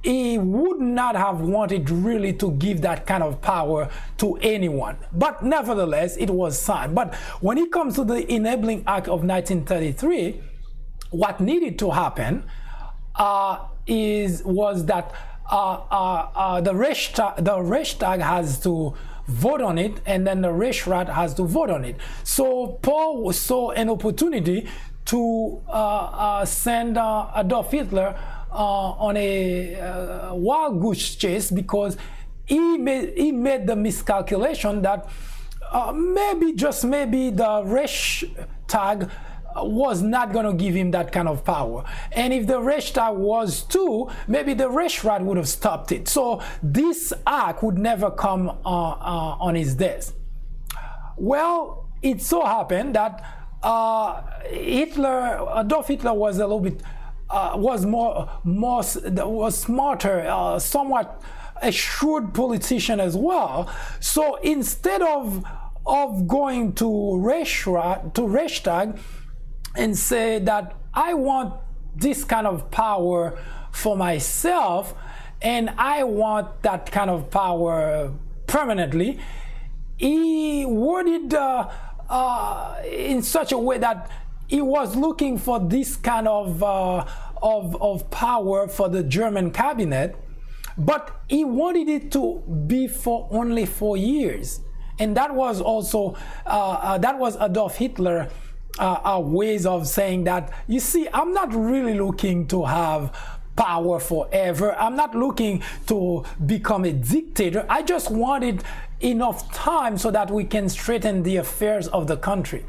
he would not have wanted really to give that kind of power to anyone. But nevertheless, it was signed. But when it comes to the Enabling Act of 1933, what needed to happen was that the Reichstag has to vote on it, and then the Reichsrat has to vote on it. So Paul saw an opportunity to send Adolf Hitler on a wild goose chase, because he made the miscalculation that maybe, just maybe, the Reichstag was not going to give him that kind of power. And if the Reichstag was too, maybe the Reichsrat would have stopped it. So this act would never come on his desk. Well, it so happened that Adolf Hitler was a little bit, was smarter, somewhat a shrewd politician as well. So instead of going to Reichstag and say that I want this kind of power for myself, and I want that kind of power permanently, he worded in such a way that he was looking for this kind of power for the German cabinet, but he wanted it to be for only 4 years. And that was also that was Adolf Hitler ways of saying that, you see, I'm not really looking to have power forever. I'm not looking to become a dictator. I just wanted enough time so that we can straighten the affairs of the country.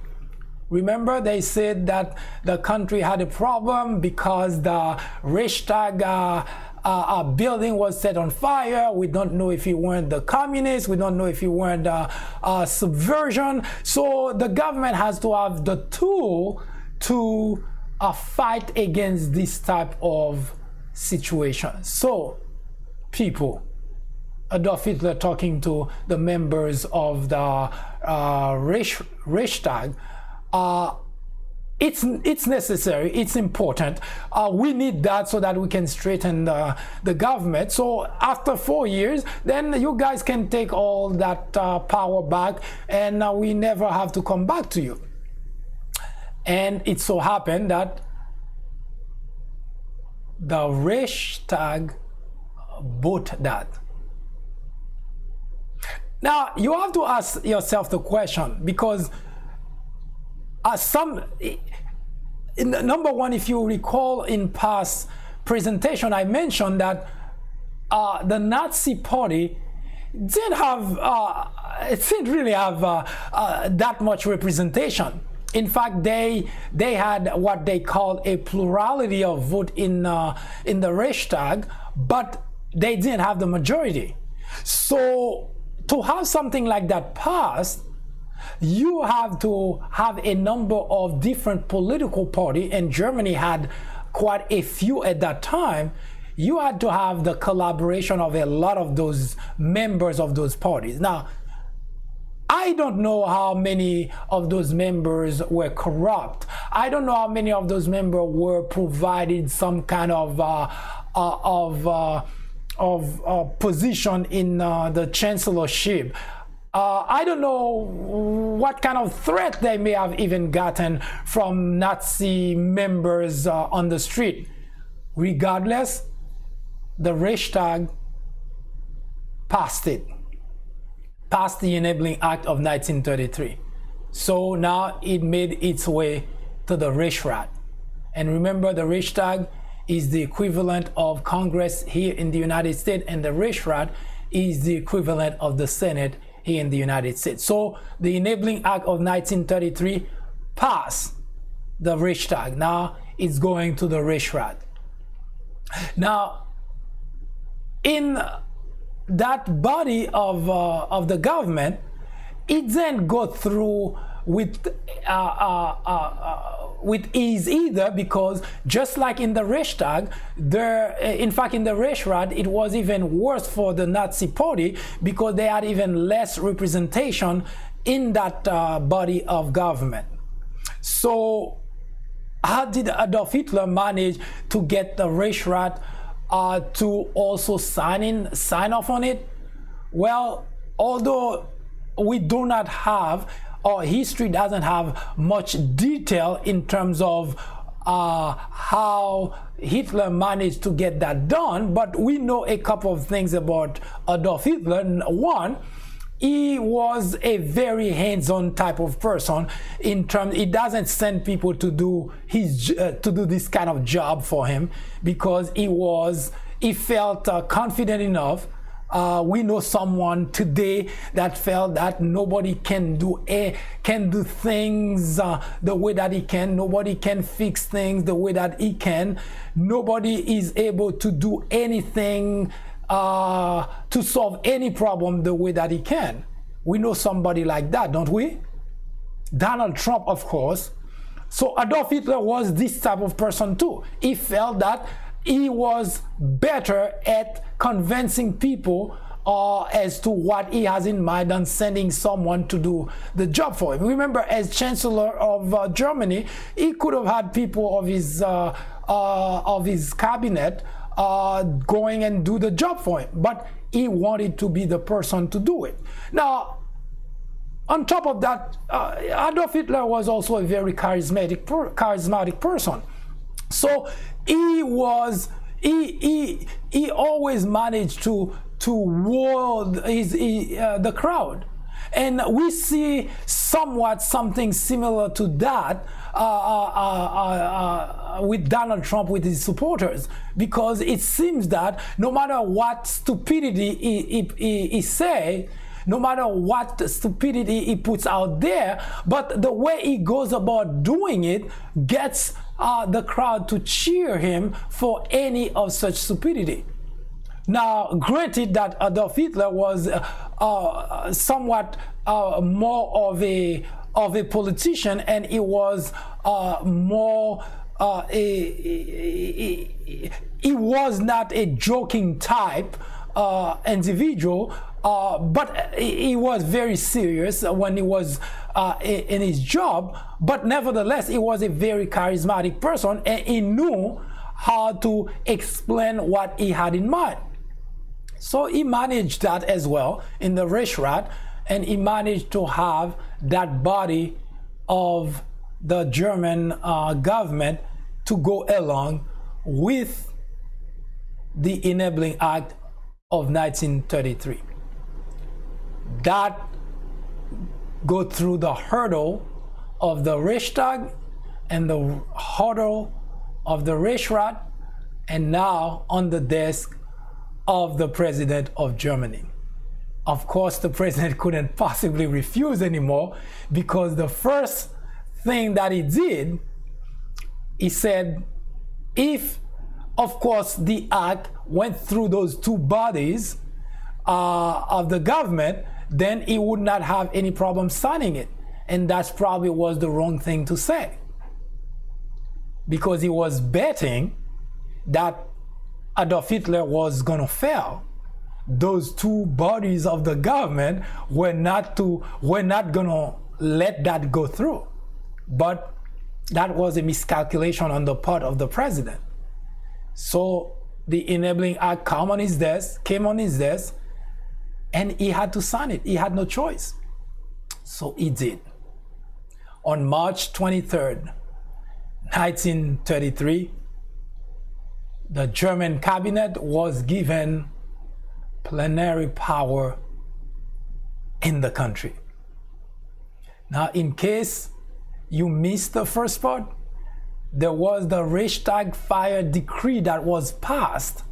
Remember, they said that the country had a problem because the Reichstag building was set on fire. We don't know if it weren't the communists. We don't know if it weren't subversion. So the government has to have the tool to fight against this type of situation. So, people, Adolf Hitler talking to the members of the Reichstag, it's necessary, it's important. We need that so that we can straighten the government. So after 4 years, then you guys can take all that power back, and we never have to come back to you. And it so happened that the Reichstag bought that. Now, you have to ask yourself the question, because number one, if you recall in past presentation, I mentioned that the Nazi Party didn't really have that much representation. In fact, they had what they called a plurality of vote in the Reichstag, but they didn't have the majority. So to have something like that passed, you have to have a number of different political parties, and Germany had quite a few at that time. You had to have the collaboration of a lot of those members of those parties. Now, I don't know how many of those members were corrupt. I don't know how many of those members were provided some kind of position in the chancellorship. I don't know what kind of threat they may have even gotten from Nazi members on the street. Regardless, the Reichstag passed the Enabling Act of 1933. So now it made its way to the Reichsrat. And remember, the Reichstag is the equivalent of Congress here in the United States, and the Reichsrat is the equivalent of the Senate here in the United States. So the Enabling Act of 1933 passed the Reichstag. Now it's going to the Reichsrat. Now, in that body of the government, it didn't go through with ease either, because just like in the Reichstag, in fact in the Reichsrat, it was even worse for the Nazi Party, because they had even less representation in that body of government. So how did Adolf Hitler manage to get the Reichsrat to also sign off on it? Well, although we do not have, or history doesn't have much detail in terms of how Hitler managed to get that done, but we know a couple of things about Adolf Hitler. One, he was a very hands-on type of person. In terms, he doesn't send people to do this kind of job for him, because he felt confident enough. We know someone today that felt that nobody can do things the way that he can. Nobody can fix things the way that he can. Nobody is able to do anything to solve any problem the way that he can. We know somebody like that, don't we? Donald Trump, of course. So Adolf Hitler was this type of person too. He felt that he was better at convincing people as to what he has in mind than sending someone to do the job for him. Remember, as Chancellor of Germany, he could have had people of his cabinet going and do the job for him, but he wanted to be the person to do it. Now, on top of that, Adolf Hitler was also a very charismatic person. So he always managed to woo the crowd. And we see somewhat something similar to that with Donald Trump, with his supporters, because it seems that no matter what stupidity he say, no matter what stupidity he puts out there, but the way he goes about doing it gets the crowd to cheer him for any of such stupidity. Now, granted that Adolf Hitler was somewhat more of a politician, and he was more he was not a joking type individual, but he was very serious when he was in his job. But nevertheless, he was a very charismatic person, and he knew how to explain what he had in mind. So he managed that as well in the Reichsrat, and he managed to have that body of the German government to go along with the Enabling Act of 1933. That go through the hurdle of the Reichstag and the hurdle of the Reichsrat, and now on the desk of the President of Germany. Of course, the president couldn't possibly refuse anymore, because the first thing that he did, he said, if, of course, the act went through those two bodies of the government, then he would not have any problem signing it. And that's probably was the wrong thing to say, because he was betting that Adolf Hitler was going to fail. Those two bodies of the government were not going to let that go through. But that was a miscalculation on the part of the president. So the Enabling Act came on his desk, and he had to sign it. He had no choice. So he did. On March 23rd, 1933, the German cabinet was given plenary power in the country. Now, in case you missed the first part, there was the Reichstag fire decree that was passed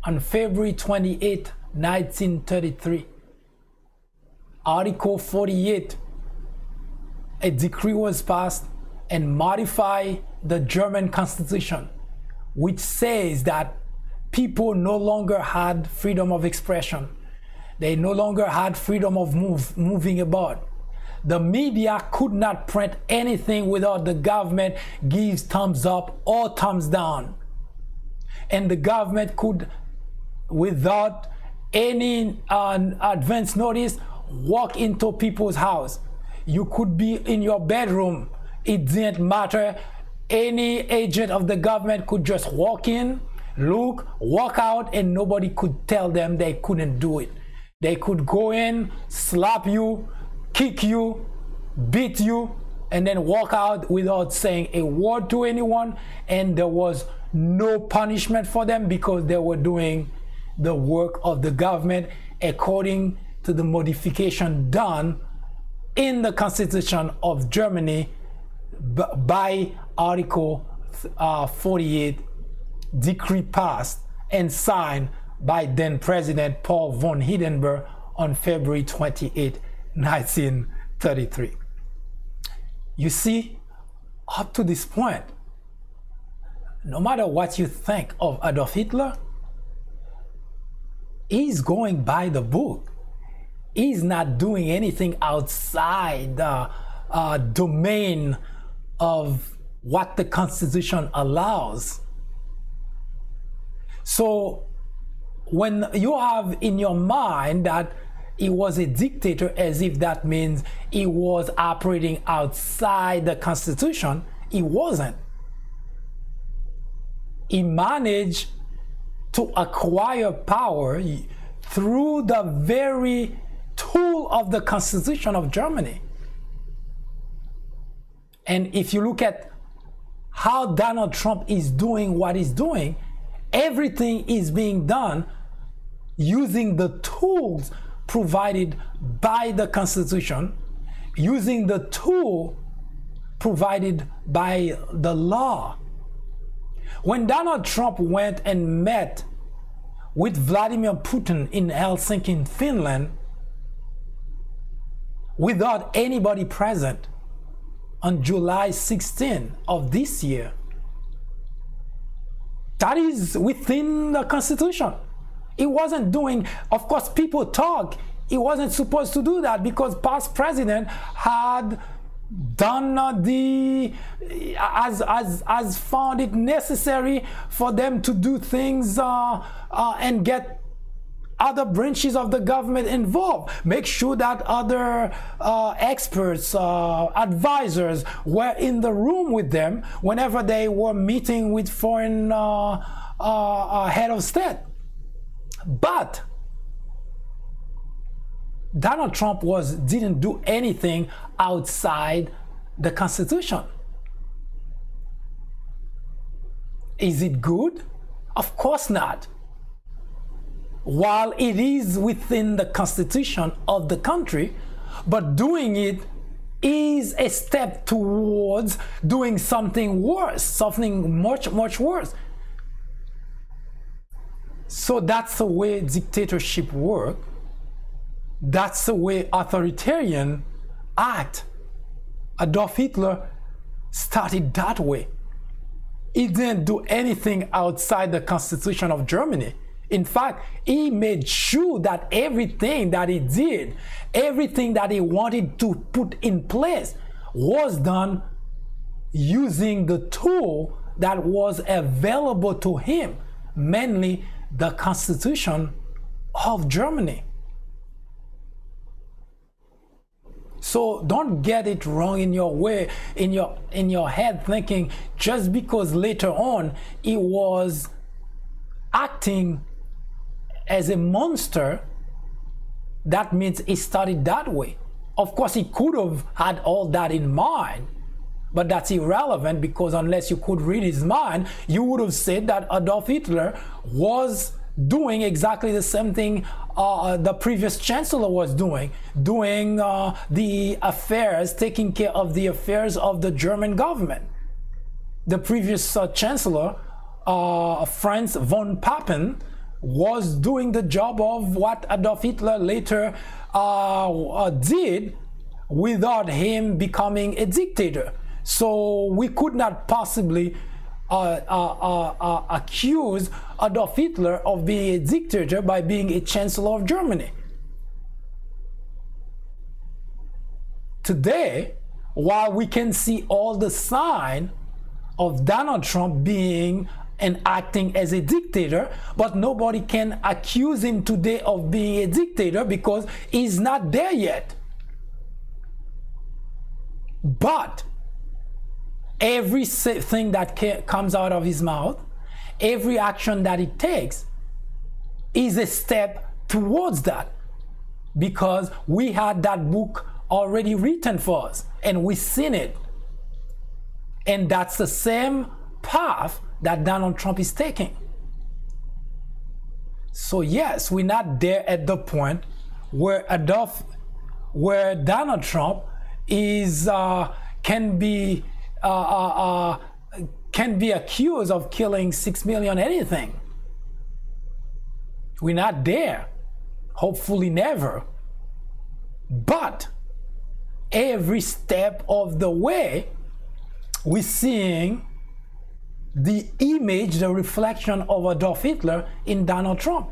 on February 28, 1933. Article 48, a decree was passed and modified the German Constitution, which says that people no longer had freedom of expression. They no longer had freedom of moving about. The media could not print anything without the government gives thumbs up or thumbs down. And the government could, without any advance notice, walk into people's house. You could be in your bedroom. It didn't matter. Any agent of the government could just walk in, look, walk out, and nobody could tell them they couldn't do it. They could go in, slap you, kick you, beat you, and then walk out without saying a word to anyone, and there was no punishment for them because they were doing the work of the government according to the modification done in the Constitution of Germany by Article 48, decree passed and signed by then President Paul von Hindenburg on February 28, 1933. You see, up to this point, no matter what you think of Adolf Hitler, he's going by the book. He's not doing anything outside the domain of what the Constitution allows. So when you have in your mind that he was a dictator, as if that means he was operating outside the Constitution, he wasn't. He managed to acquire power through the very tool of the Constitution of Germany. And if you look at how Donald Trump is doing what he's doing, everything is being done using the tools provided by the Constitution, using the tool provided by the law. When Donald Trump went and met with Vladimir Putin in Helsinki, Finland, without anybody present, on July 16 of this year, that is within the Constitution. He wasn't doing, of course, people talk. He wasn't supposed to do that because past president had done has found it necessary for them to do things and get other branches of the government involved. Make sure that other experts, advisors were in the room with them whenever they were meeting with foreign head of state. But Donald Trump didn't do anything outside the Constitution. Is it good? Of course not. While it is within the Constitution of the country, but doing it is a step towards doing something worse, something much, much worse. So that's the way dictatorship works. That's the way authoritarian act. Adolf Hitler started that way. He didn't do anything outside the Constitution of Germany. In fact, he made sure that everything that he did, everything that he wanted to put in place was done using the tool that was available to him, mainly the Constitution of Germany. So don't get it wrong in your head, thinking just because later on he was acting as a monster, that means he started that way. Of course, he could have had all that in mind, but that's irrelevant, because unless you could read his mind, you would have said that Adolf Hitler was doing exactly the same thing the previous chancellor was doing the affairs, taking care of the affairs of the German government. The previous chancellor, Franz von Papen, was doing the job of what Adolf Hitler later did without him becoming a dictator. So we could not possibly accuse Adolf Hitler of being a dictator by being a chancellor of Germany. Today, while we can see all the signs of Donald Trump being and acting as a dictator, but nobody can accuse him today of being a dictator because he's not there yet. But everything that comes out of his mouth, every action that he takes is a step towards that, because we had that book already written for us and we've seen it. And that's the same path that Donald Trump is taking. So yes, we're not there at the point where Donald Trump is can be accused of killing 6 million anything. We're not there. Hopefully never. But every step of the way, we're seeing the image, the reflection of Adolf Hitler in Donald Trump.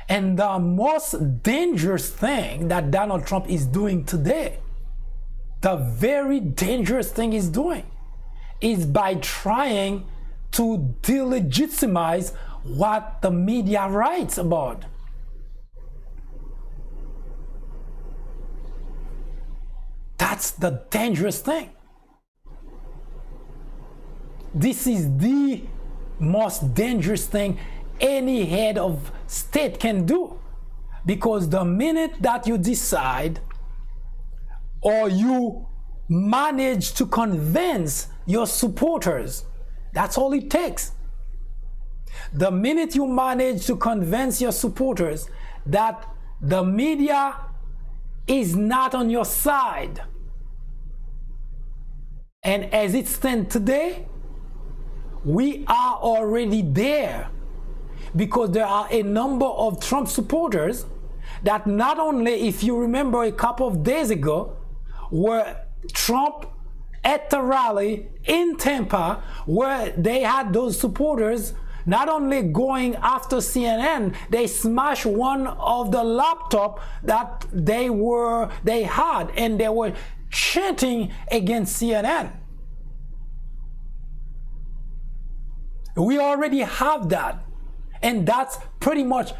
And the most dangerous thing that Donald Trump is doing today, the very dangerous thing he's doing, is by trying to delegitimize what the media writes about. That's the dangerous thing. This is the most dangerous thing any head of state can do, because the minute that you decide or you manage to convince your supporters, that's all it takes. The minute you manage to convince your supporters that the media is not on your side, and as it stands today, we are already there, because there are a number of Trump supporters that not only, if you remember a couple of days ago, were Trump at the rally in Tampa, where they had those supporters not only going after CNN, they smashed one of the laptop that they had, and they were chanting against CNN. We already have that, and that's pretty much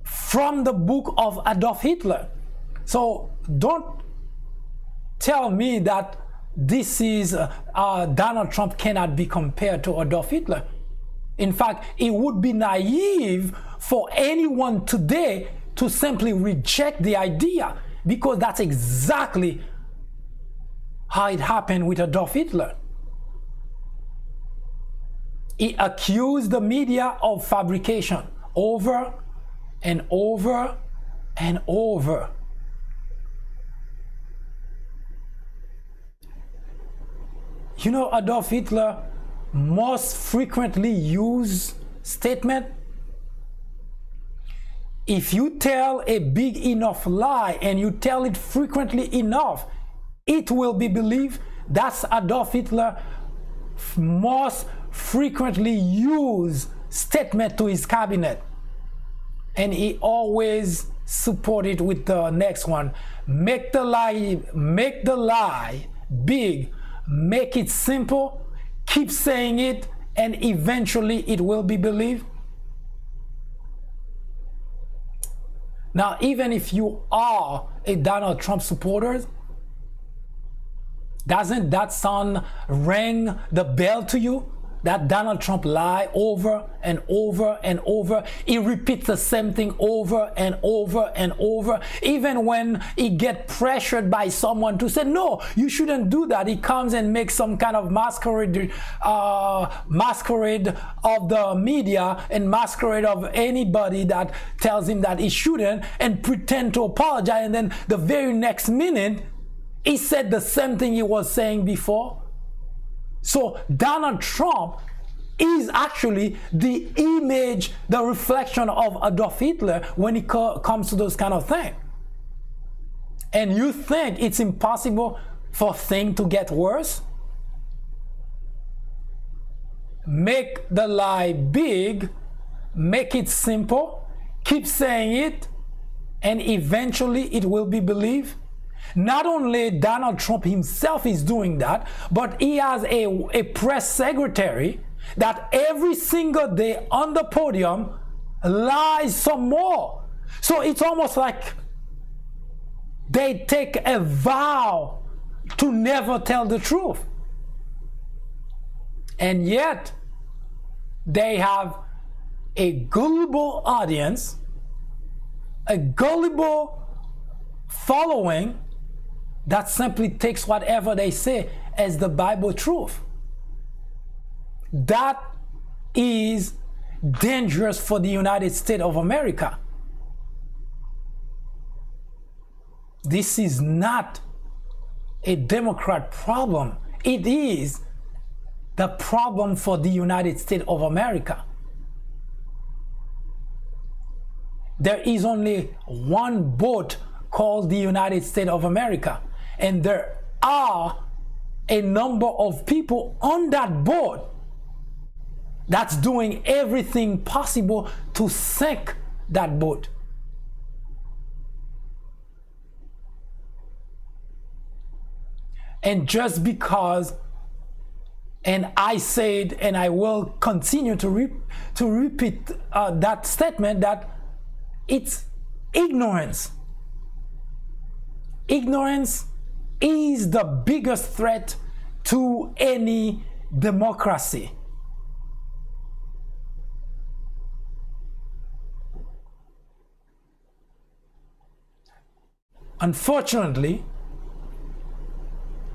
from the book of Adolf Hitler. So don't tell me that this is Donald Trump cannot be compared to Adolf Hitler. In fact, it would be naive for anyone today to simply reject the idea, because that's exactly how it happened with Adolf Hitler. He accused the media of fabrication over and over and over. You know, Adolf Hitler most frequently used statement: if you tell a big enough lie and you tell it frequently enough, it will be believed. That's Adolf Hitler most frequently used statement to his cabinet, and he always supported with the next one: make the lie big, make it simple, keep saying it, and eventually it will be believed. Now, even if you are a Donald Trump supporter, doesn't that sound ring the bell to you? That Donald Trump lie over and over and over. He repeats the same thing over and over and over. Even when he gets pressured by someone to say, no, you shouldn't do that, he comes and makes some kind of masquerade of the media and masquerade of anybody that tells him that he shouldn't, and pretend to apologize, and then the very next minute he said the same thing he was saying before. So Donald Trump is actually the image, the reflection of Adolf Hitler when it comes to those kind of things. And you think it's impossible for things to get worse? Make the lie big, make it simple, keep saying it, and eventually it will be believed. Not only Donald Trump himself is doing that, but he has a press secretary that every single day on the podium lies some more. So it's almost like they take a vow to never tell the truth. And yet they have a gullible audience, a gullible following that simply takes whatever they say as the Bible truth. That is dangerous for the United States of America. This is not a Democrat problem. It is the problem for the United States of America. There is only one boat called the United States of America, and there are a number of people on that boat that's doing everything possible to sink that boat. And just because, and I said, and I will continue to repeat that statement, that it's ignorance. Ignorance is the biggest threat to any democracy. Unfortunately,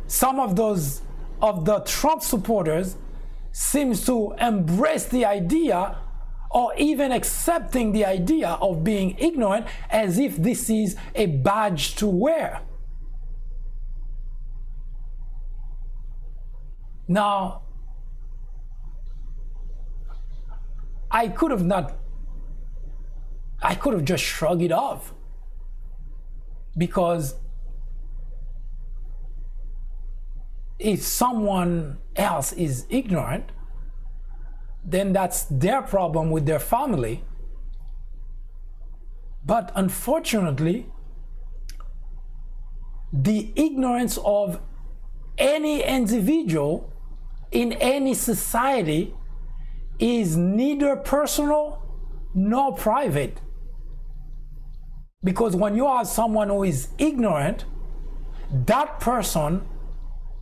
some of the Trump supporters seems to embrace the idea, or even accepting the idea of being ignorant, as if this is a badge to wear. Now, I could have just shrugged it off, because if someone else is ignorant, then that's their problem with their family. But unfortunately, the ignorance of any individual in any society is neither personal nor private. Because when you are someone who is ignorant, that person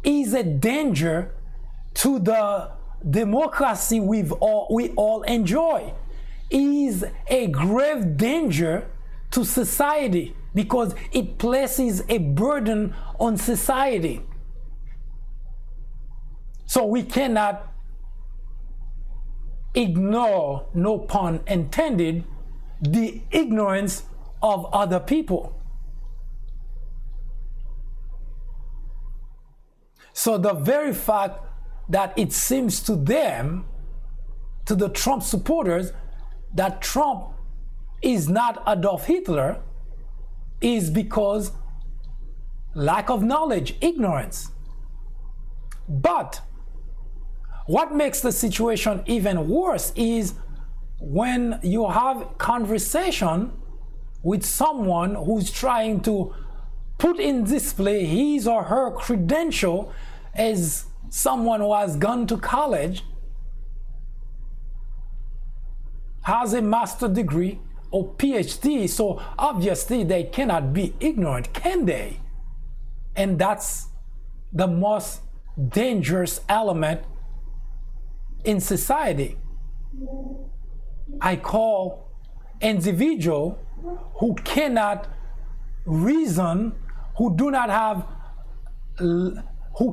is a danger to the democracy we all enjoy. Is a grave danger to society, because it places a burden on society. So we cannot ignore, no pun intended, the ignorance of other people. So the very fact that it seems to them, to the Trump supporters, that Trump is not Adolf Hitler, is because lack of knowledge, ignorance. But what makes the situation even worse is when you have conversation with someone who's trying to put in display his or her credential as someone who has gone to college, has a master's degree or PhD, so obviously they cannot be ignorant, can they? And that's the most dangerous element in society. I call individuals who cannot reason, who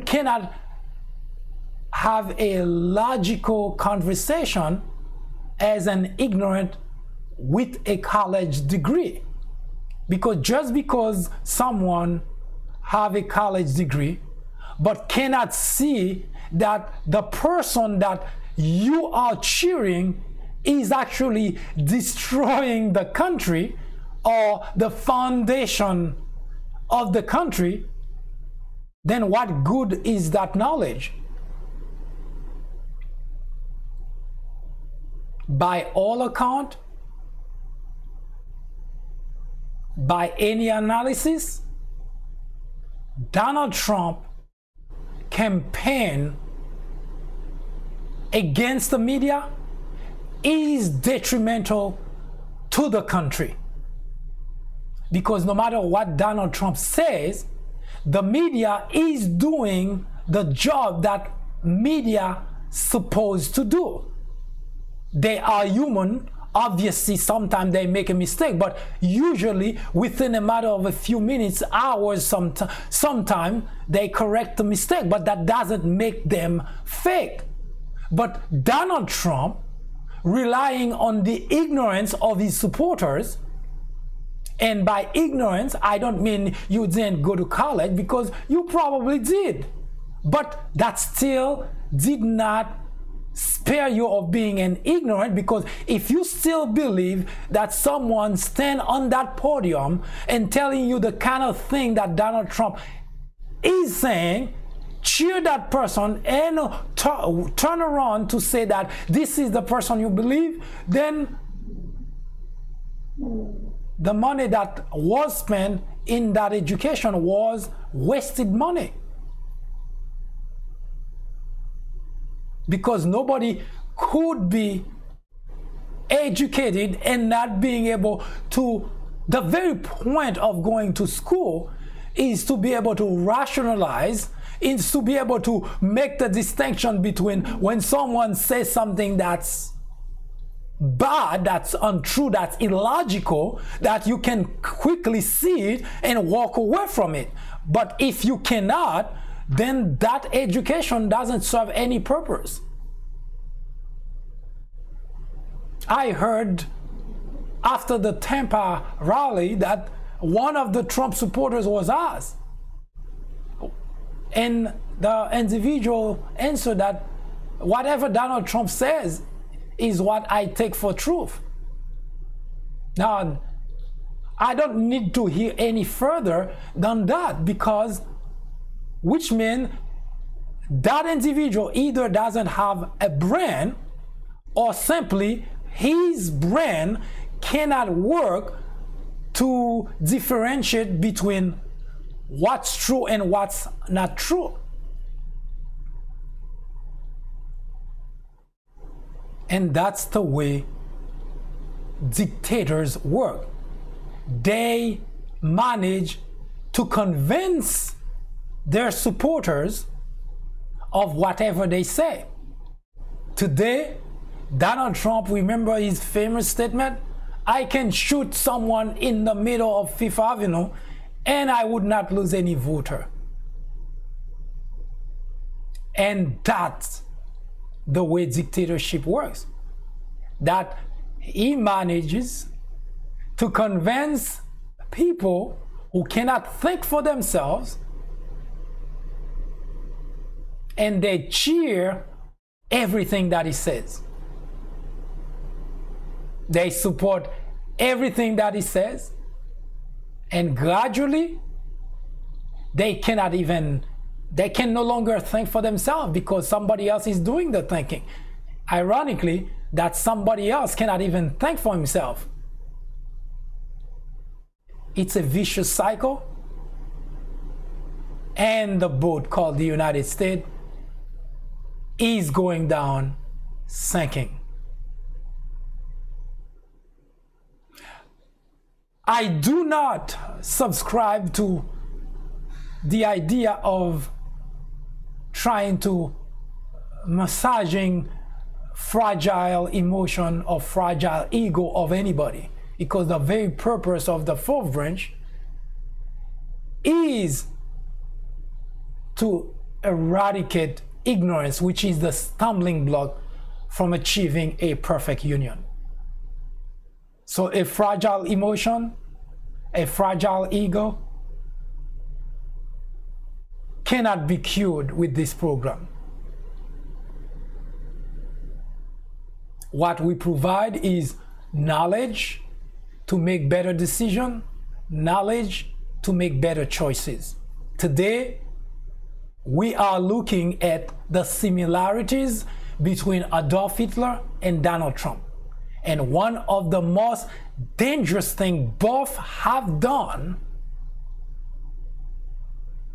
cannot have a logical conversation, as an ignorant with a college degree. Because just because someone have a college degree but cannot see that the person that you are cheering is actually destroying the country or the foundation of the country, then what good is that knowledge? By all account, by any analysis, Donald Trump campaign against the media is detrimental to the country. Because no matter what Donald Trump says, the media is doing the job that media supposed to do. They are human. Obviously, sometimes they make a mistake, but usually within a matter of a few minutes, hours, sometimes they correct the mistake, but that doesn't make them fake. But Donald Trump relying on the ignorance of his supporters. And by ignorance, I don't mean you didn't go to college, because you probably did. But that still did not spare you of being an ignorant, because if you still believe that someone stand on that podium and telling you the kind of thing that Donald Trump is saying, cheer that person and turn around to say that this is the person you believe, then the money that was spent in that education was wasted money. Because nobody could be educated and not being able to, the very point of going to school is to be able to rationalize, is to be able to make the distinction between when someone says something that's bad, that's untrue, that's illogical, that you can quickly see it and walk away from it. But if you cannot, then that education doesn't serve any purpose. I heard after the Tampa rally that one of the Trump supporters was asked, and the individual answered that whatever Donald Trump says is what I take for truth. Now, I don't need to hear any further than that, because which means that individual either doesn't have a brain, or simply his brain cannot work to differentiate between what's true and what's not true. And that's the way dictators work. They manage to convince their supporters of whatever they say. Today, Donald Trump, remember his famous statement, I can shoot someone in the middle of Fifth Avenue and I would not lose any voter. And that's the way dictatorship works. That he manages to convince people who cannot think for themselves, and they cheer everything that he says. They support everything that he says, and gradually they can no longer think for themselves, because somebody else is doing the thinking. Ironically, that somebody else cannot even think for himself. It's a vicious cycle, and the boat called the United States is going down, sinking. I do not subscribe to the idea of trying to massaging fragile emotion or fragile ego of anybody, because the very purpose of the fourth branch is to eradicate ignorance, which is the stumbling block from achieving a perfect union. So a fragile emotion, a fragile ego cannot be cured with this program. What we provide is knowledge to make better decisions, knowledge to make better choices. Today, we are looking at the similarities between Adolf Hitler and Donald Trump. And one of the most dangerous things both have done,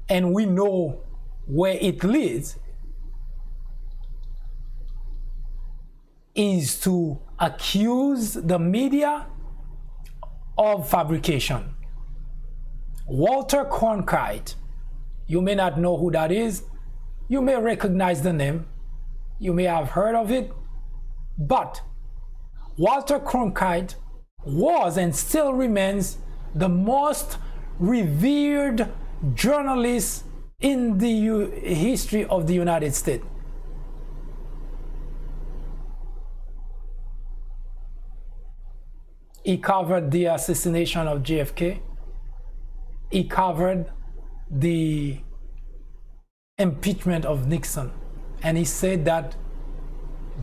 and we know where it leads, is to accuse the media of fabrication. Walter Cronkite, you may not know who that is, you may recognize the name, you may have heard of it, but Walter Cronkite was and still remains the most revered journalist in the history of the United States. He covered the assassination of JFK. He covered the impeachment of Nixon. And he said that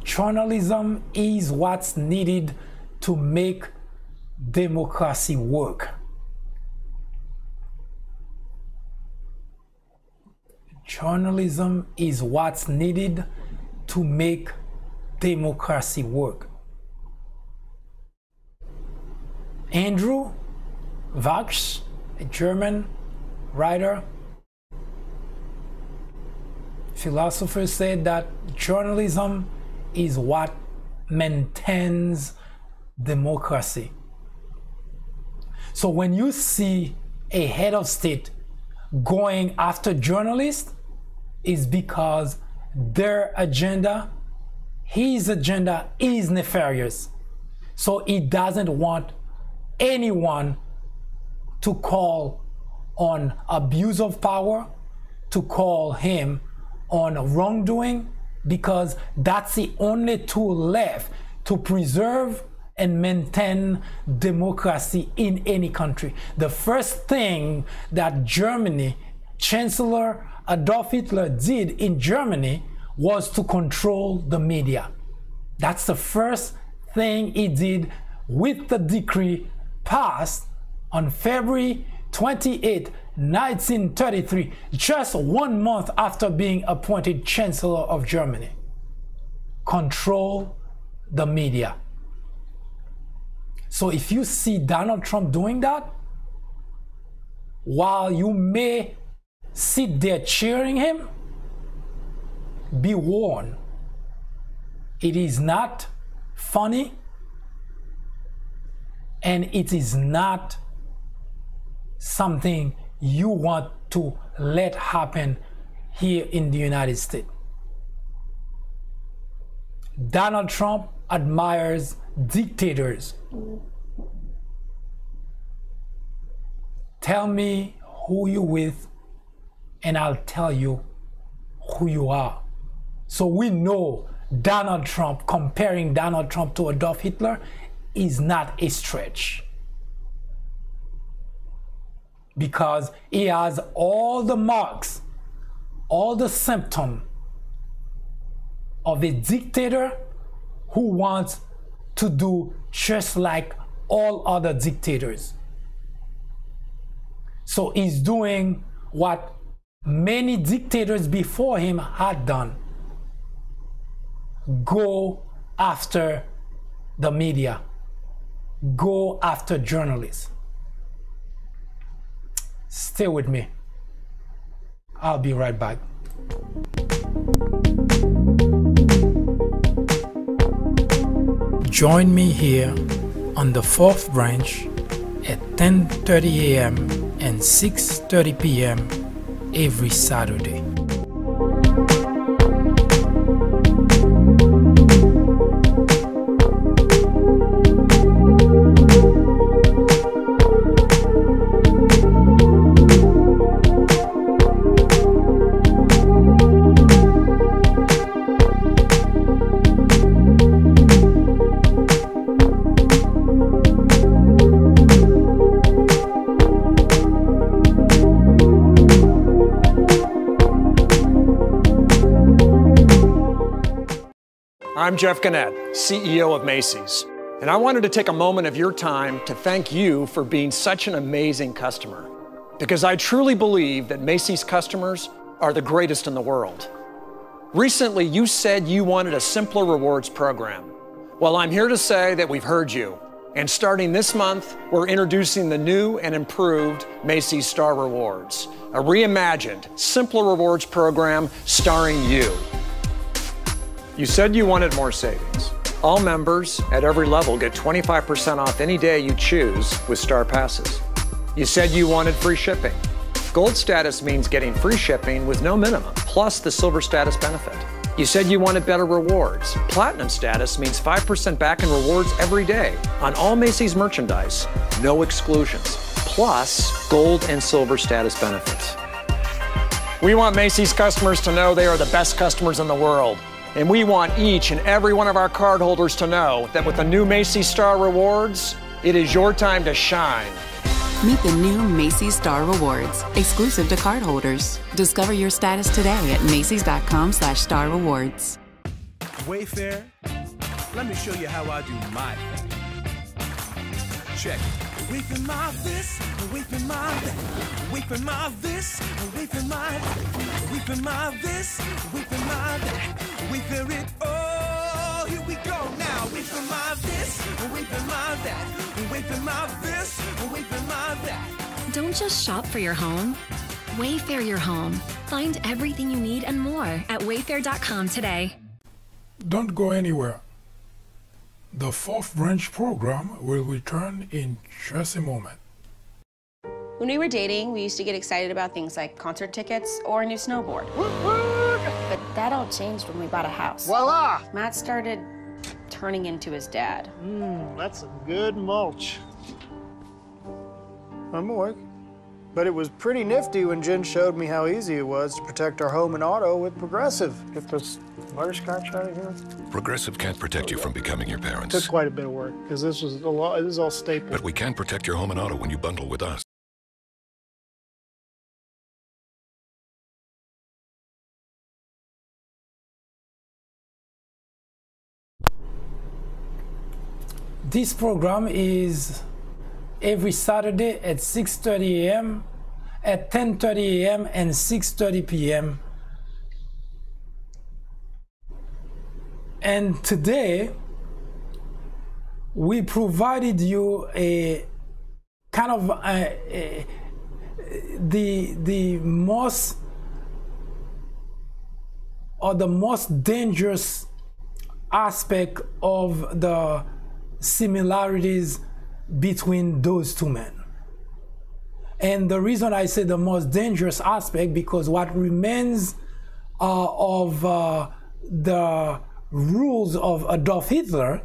journalism is what's needed to make democracy work. Journalism is what's needed to make democracy work. Andrew Vachs, a German writer, philosopher, said that journalism is what maintains democracy. So when you see a head of state going after journalists, is because their agenda, his agenda, is nefarious. So he doesn't want anyone to call on abuse of power, to call him on wrongdoing, because that's the only tool left to preserve and maintain democracy in any country. The first thing that Germany, Chancellor Adolf Hitler did in Germany was to control the media. That's the first thing he did with the decree passed on February 28, 1933, just 1 month after being appointed Chancellor of Germany. Control the media. So if you see Donald Trump doing that, while you may sit there cheering him, be warned. It is not funny, and it is not something you want to let happen here in the United States. Donald Trump admires dictators. Tell me who you're with, and I'll tell you who you are. So we know Donald Trump, comparing Donald Trump to Adolf Hitler, is not a stretch. Because he has all the marks, all the symptoms of a dictator who wants to do just like all other dictators. So he's doing what many dictators before him had done. Go after the media. Go after journalists. Stay with me. I'll be right back. Join me here on the 4th branch at 10:30 a.m. and 6:30 p.m. every Saturday. I'm Jeff Gannett, CEO of Macy's, and I wanted to take a moment of your time to thank you for being such an amazing customer, because I truly believe that Macy's customers are the greatest in the world. Recently, you said you wanted a simpler rewards program. Well, I'm here to say that we've heard you, and starting this month, we're introducing the new and improved Macy's Star Rewards, a reimagined, simpler rewards program starring you. You said you wanted more savings. All members at every level get 25% off any day you choose with Star Passes. You said you wanted free shipping. Gold status means getting free shipping with no minimum, plus the silver status benefit. You said you wanted better rewards. Platinum status means 5% back in rewards every day on all Macy's merchandise, no exclusions, plus gold and silver status benefits. We want Macy's customers to know they are the best customers in the world. And we want each and every one of our cardholders to know that with the new Macy's Star Rewards, It is your time to shine. Meet the new Macy's Star Rewards, exclusive to cardholders. Discover your status today at Macys.com/Star Rewards. Wayfair, let me show you how I do my thing. Check it. Wayfair my this, Wayfair my that. Wayfair my this, Wayfair my that. Wayfair my this, Wayfair my that. Wayfair it all. Here we go now. Wayfair my this, Wayfair my that. Wayfair my this, Wayfair my that. Don't just shop for your home. Wayfair your home. Find everything you need and more at wayfair.com today. Don't go anywhere. The fourth branch program will return in just a moment. When we were dating, we used to get excited about things like concert tickets or a new snowboard. But that all changed when we bought a house. Voila! Matt started turning into his dad. That's some good mulch. I'm awake. But it was pretty nifty when Jen showed me how easy it was to protect our home and auto with Progressive. Get this butterscotch out of here. Progressive can't protect you from becoming your parents. Took quite a bit of work, because this was a lot. This is all staple. But we can protect your home and auto when you bundle with us. This program is every Saturday at 6:30 a.m., at 10:30 a.m., and 6:30 p.m. And today, we provided you a kind of the most dangerous aspect of the similarities between those two men. And the reason I say the most dangerous aspect, because what remains of the rules of Adolf Hitler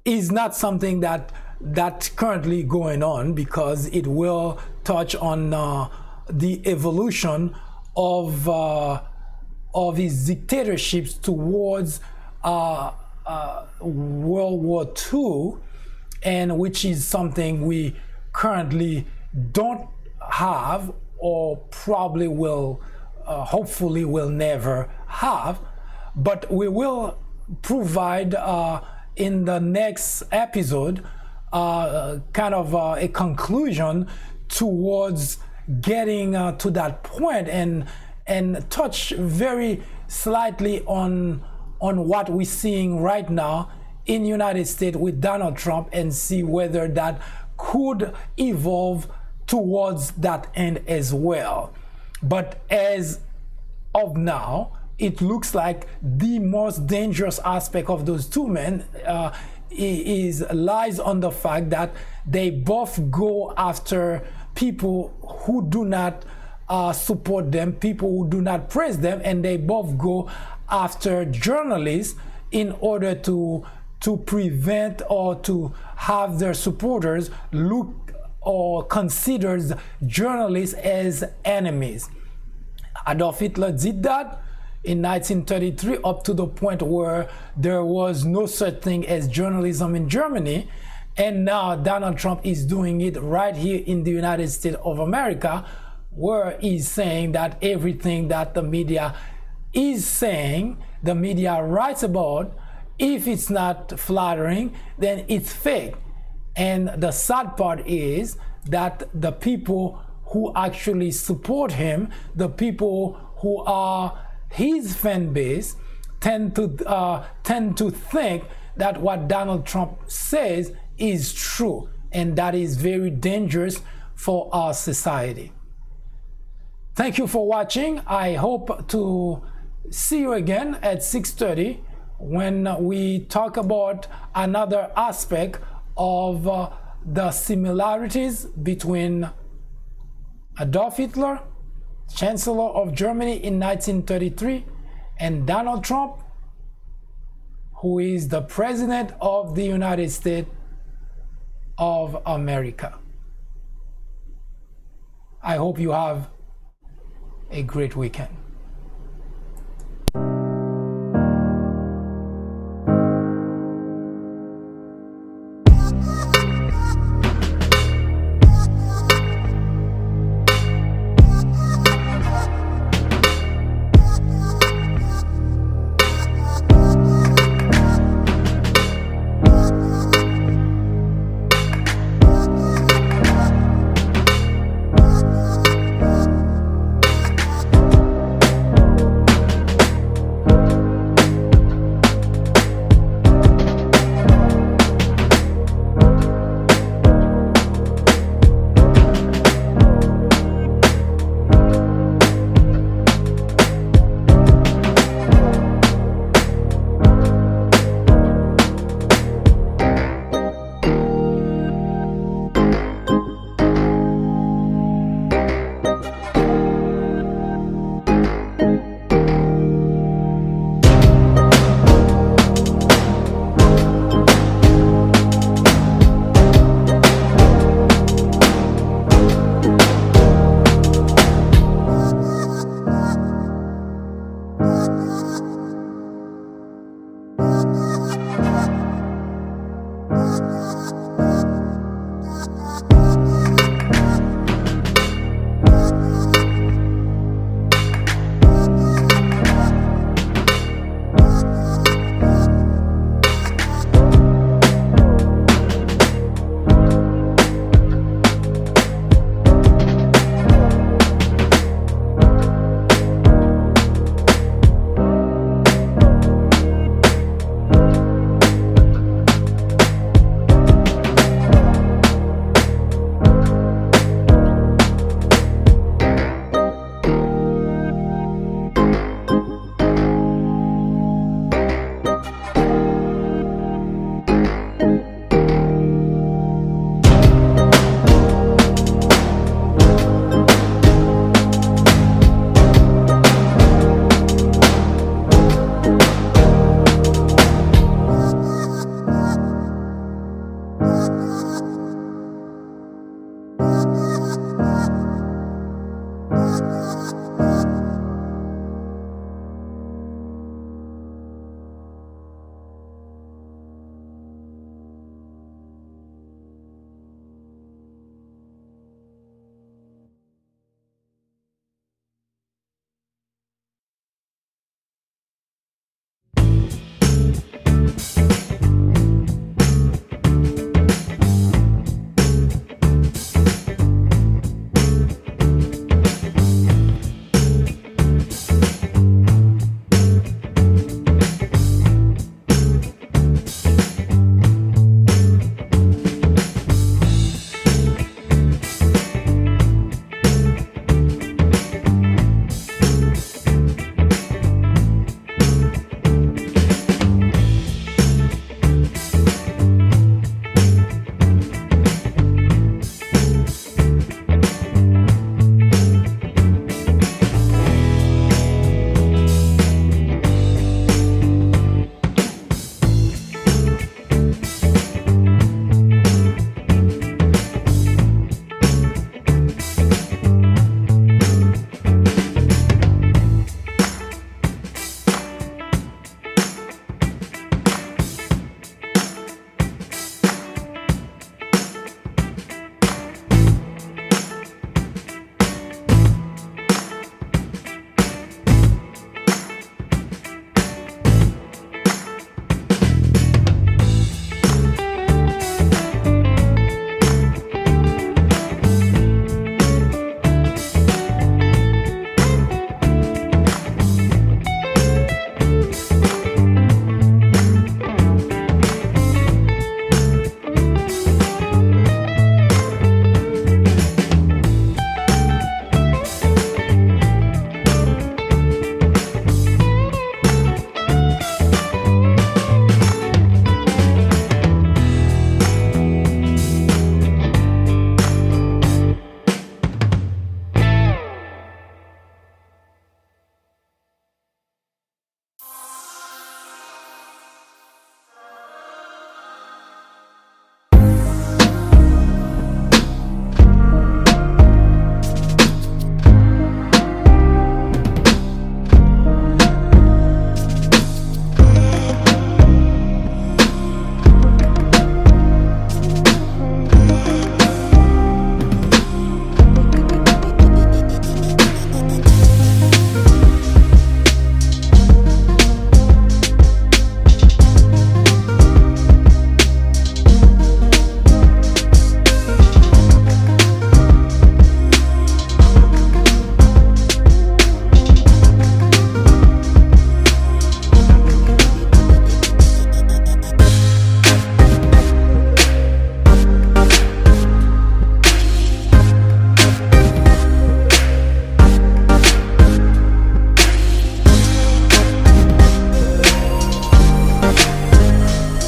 is not something that's currently going on, because it will touch on the evolution of his dictatorships towards World War II, and which is something we currently don't have, or probably will, hopefully will never have. But we will provide in the next episode kind of a conclusion towards getting to that point, and touch very slightly on what we're seeing right now in the United States with Donald Trump, and see whether that could evolve towards that end as well. But as of now, it looks like the most dangerous aspect of those two men lies on the fact that they both go after people who do not support them, people who do not praise them, and they both go after journalists in order to prevent or to have their supporters look or consider journalists as enemies. Adolf Hitler did that in 1933, up to the point where there was no such thing as journalism in Germany. And now Donald Trump is doing it right here in the United States of America, where he's saying that everything that the media is saying, the media writes about, if it's not flattering, then it's fake. And the sad part is that the people who actually support him, the people who are his fan base, tend to think that what Donald Trump says is true, and that is very dangerous for our society. Thank you for watching. I hope to see you again at 6:30 when we talk about another aspect of the similarities between Adolf Hitler, Chancellor of Germany in 1933, and Donald Trump, who is the President of the United States of America. I hope you have a great weekend.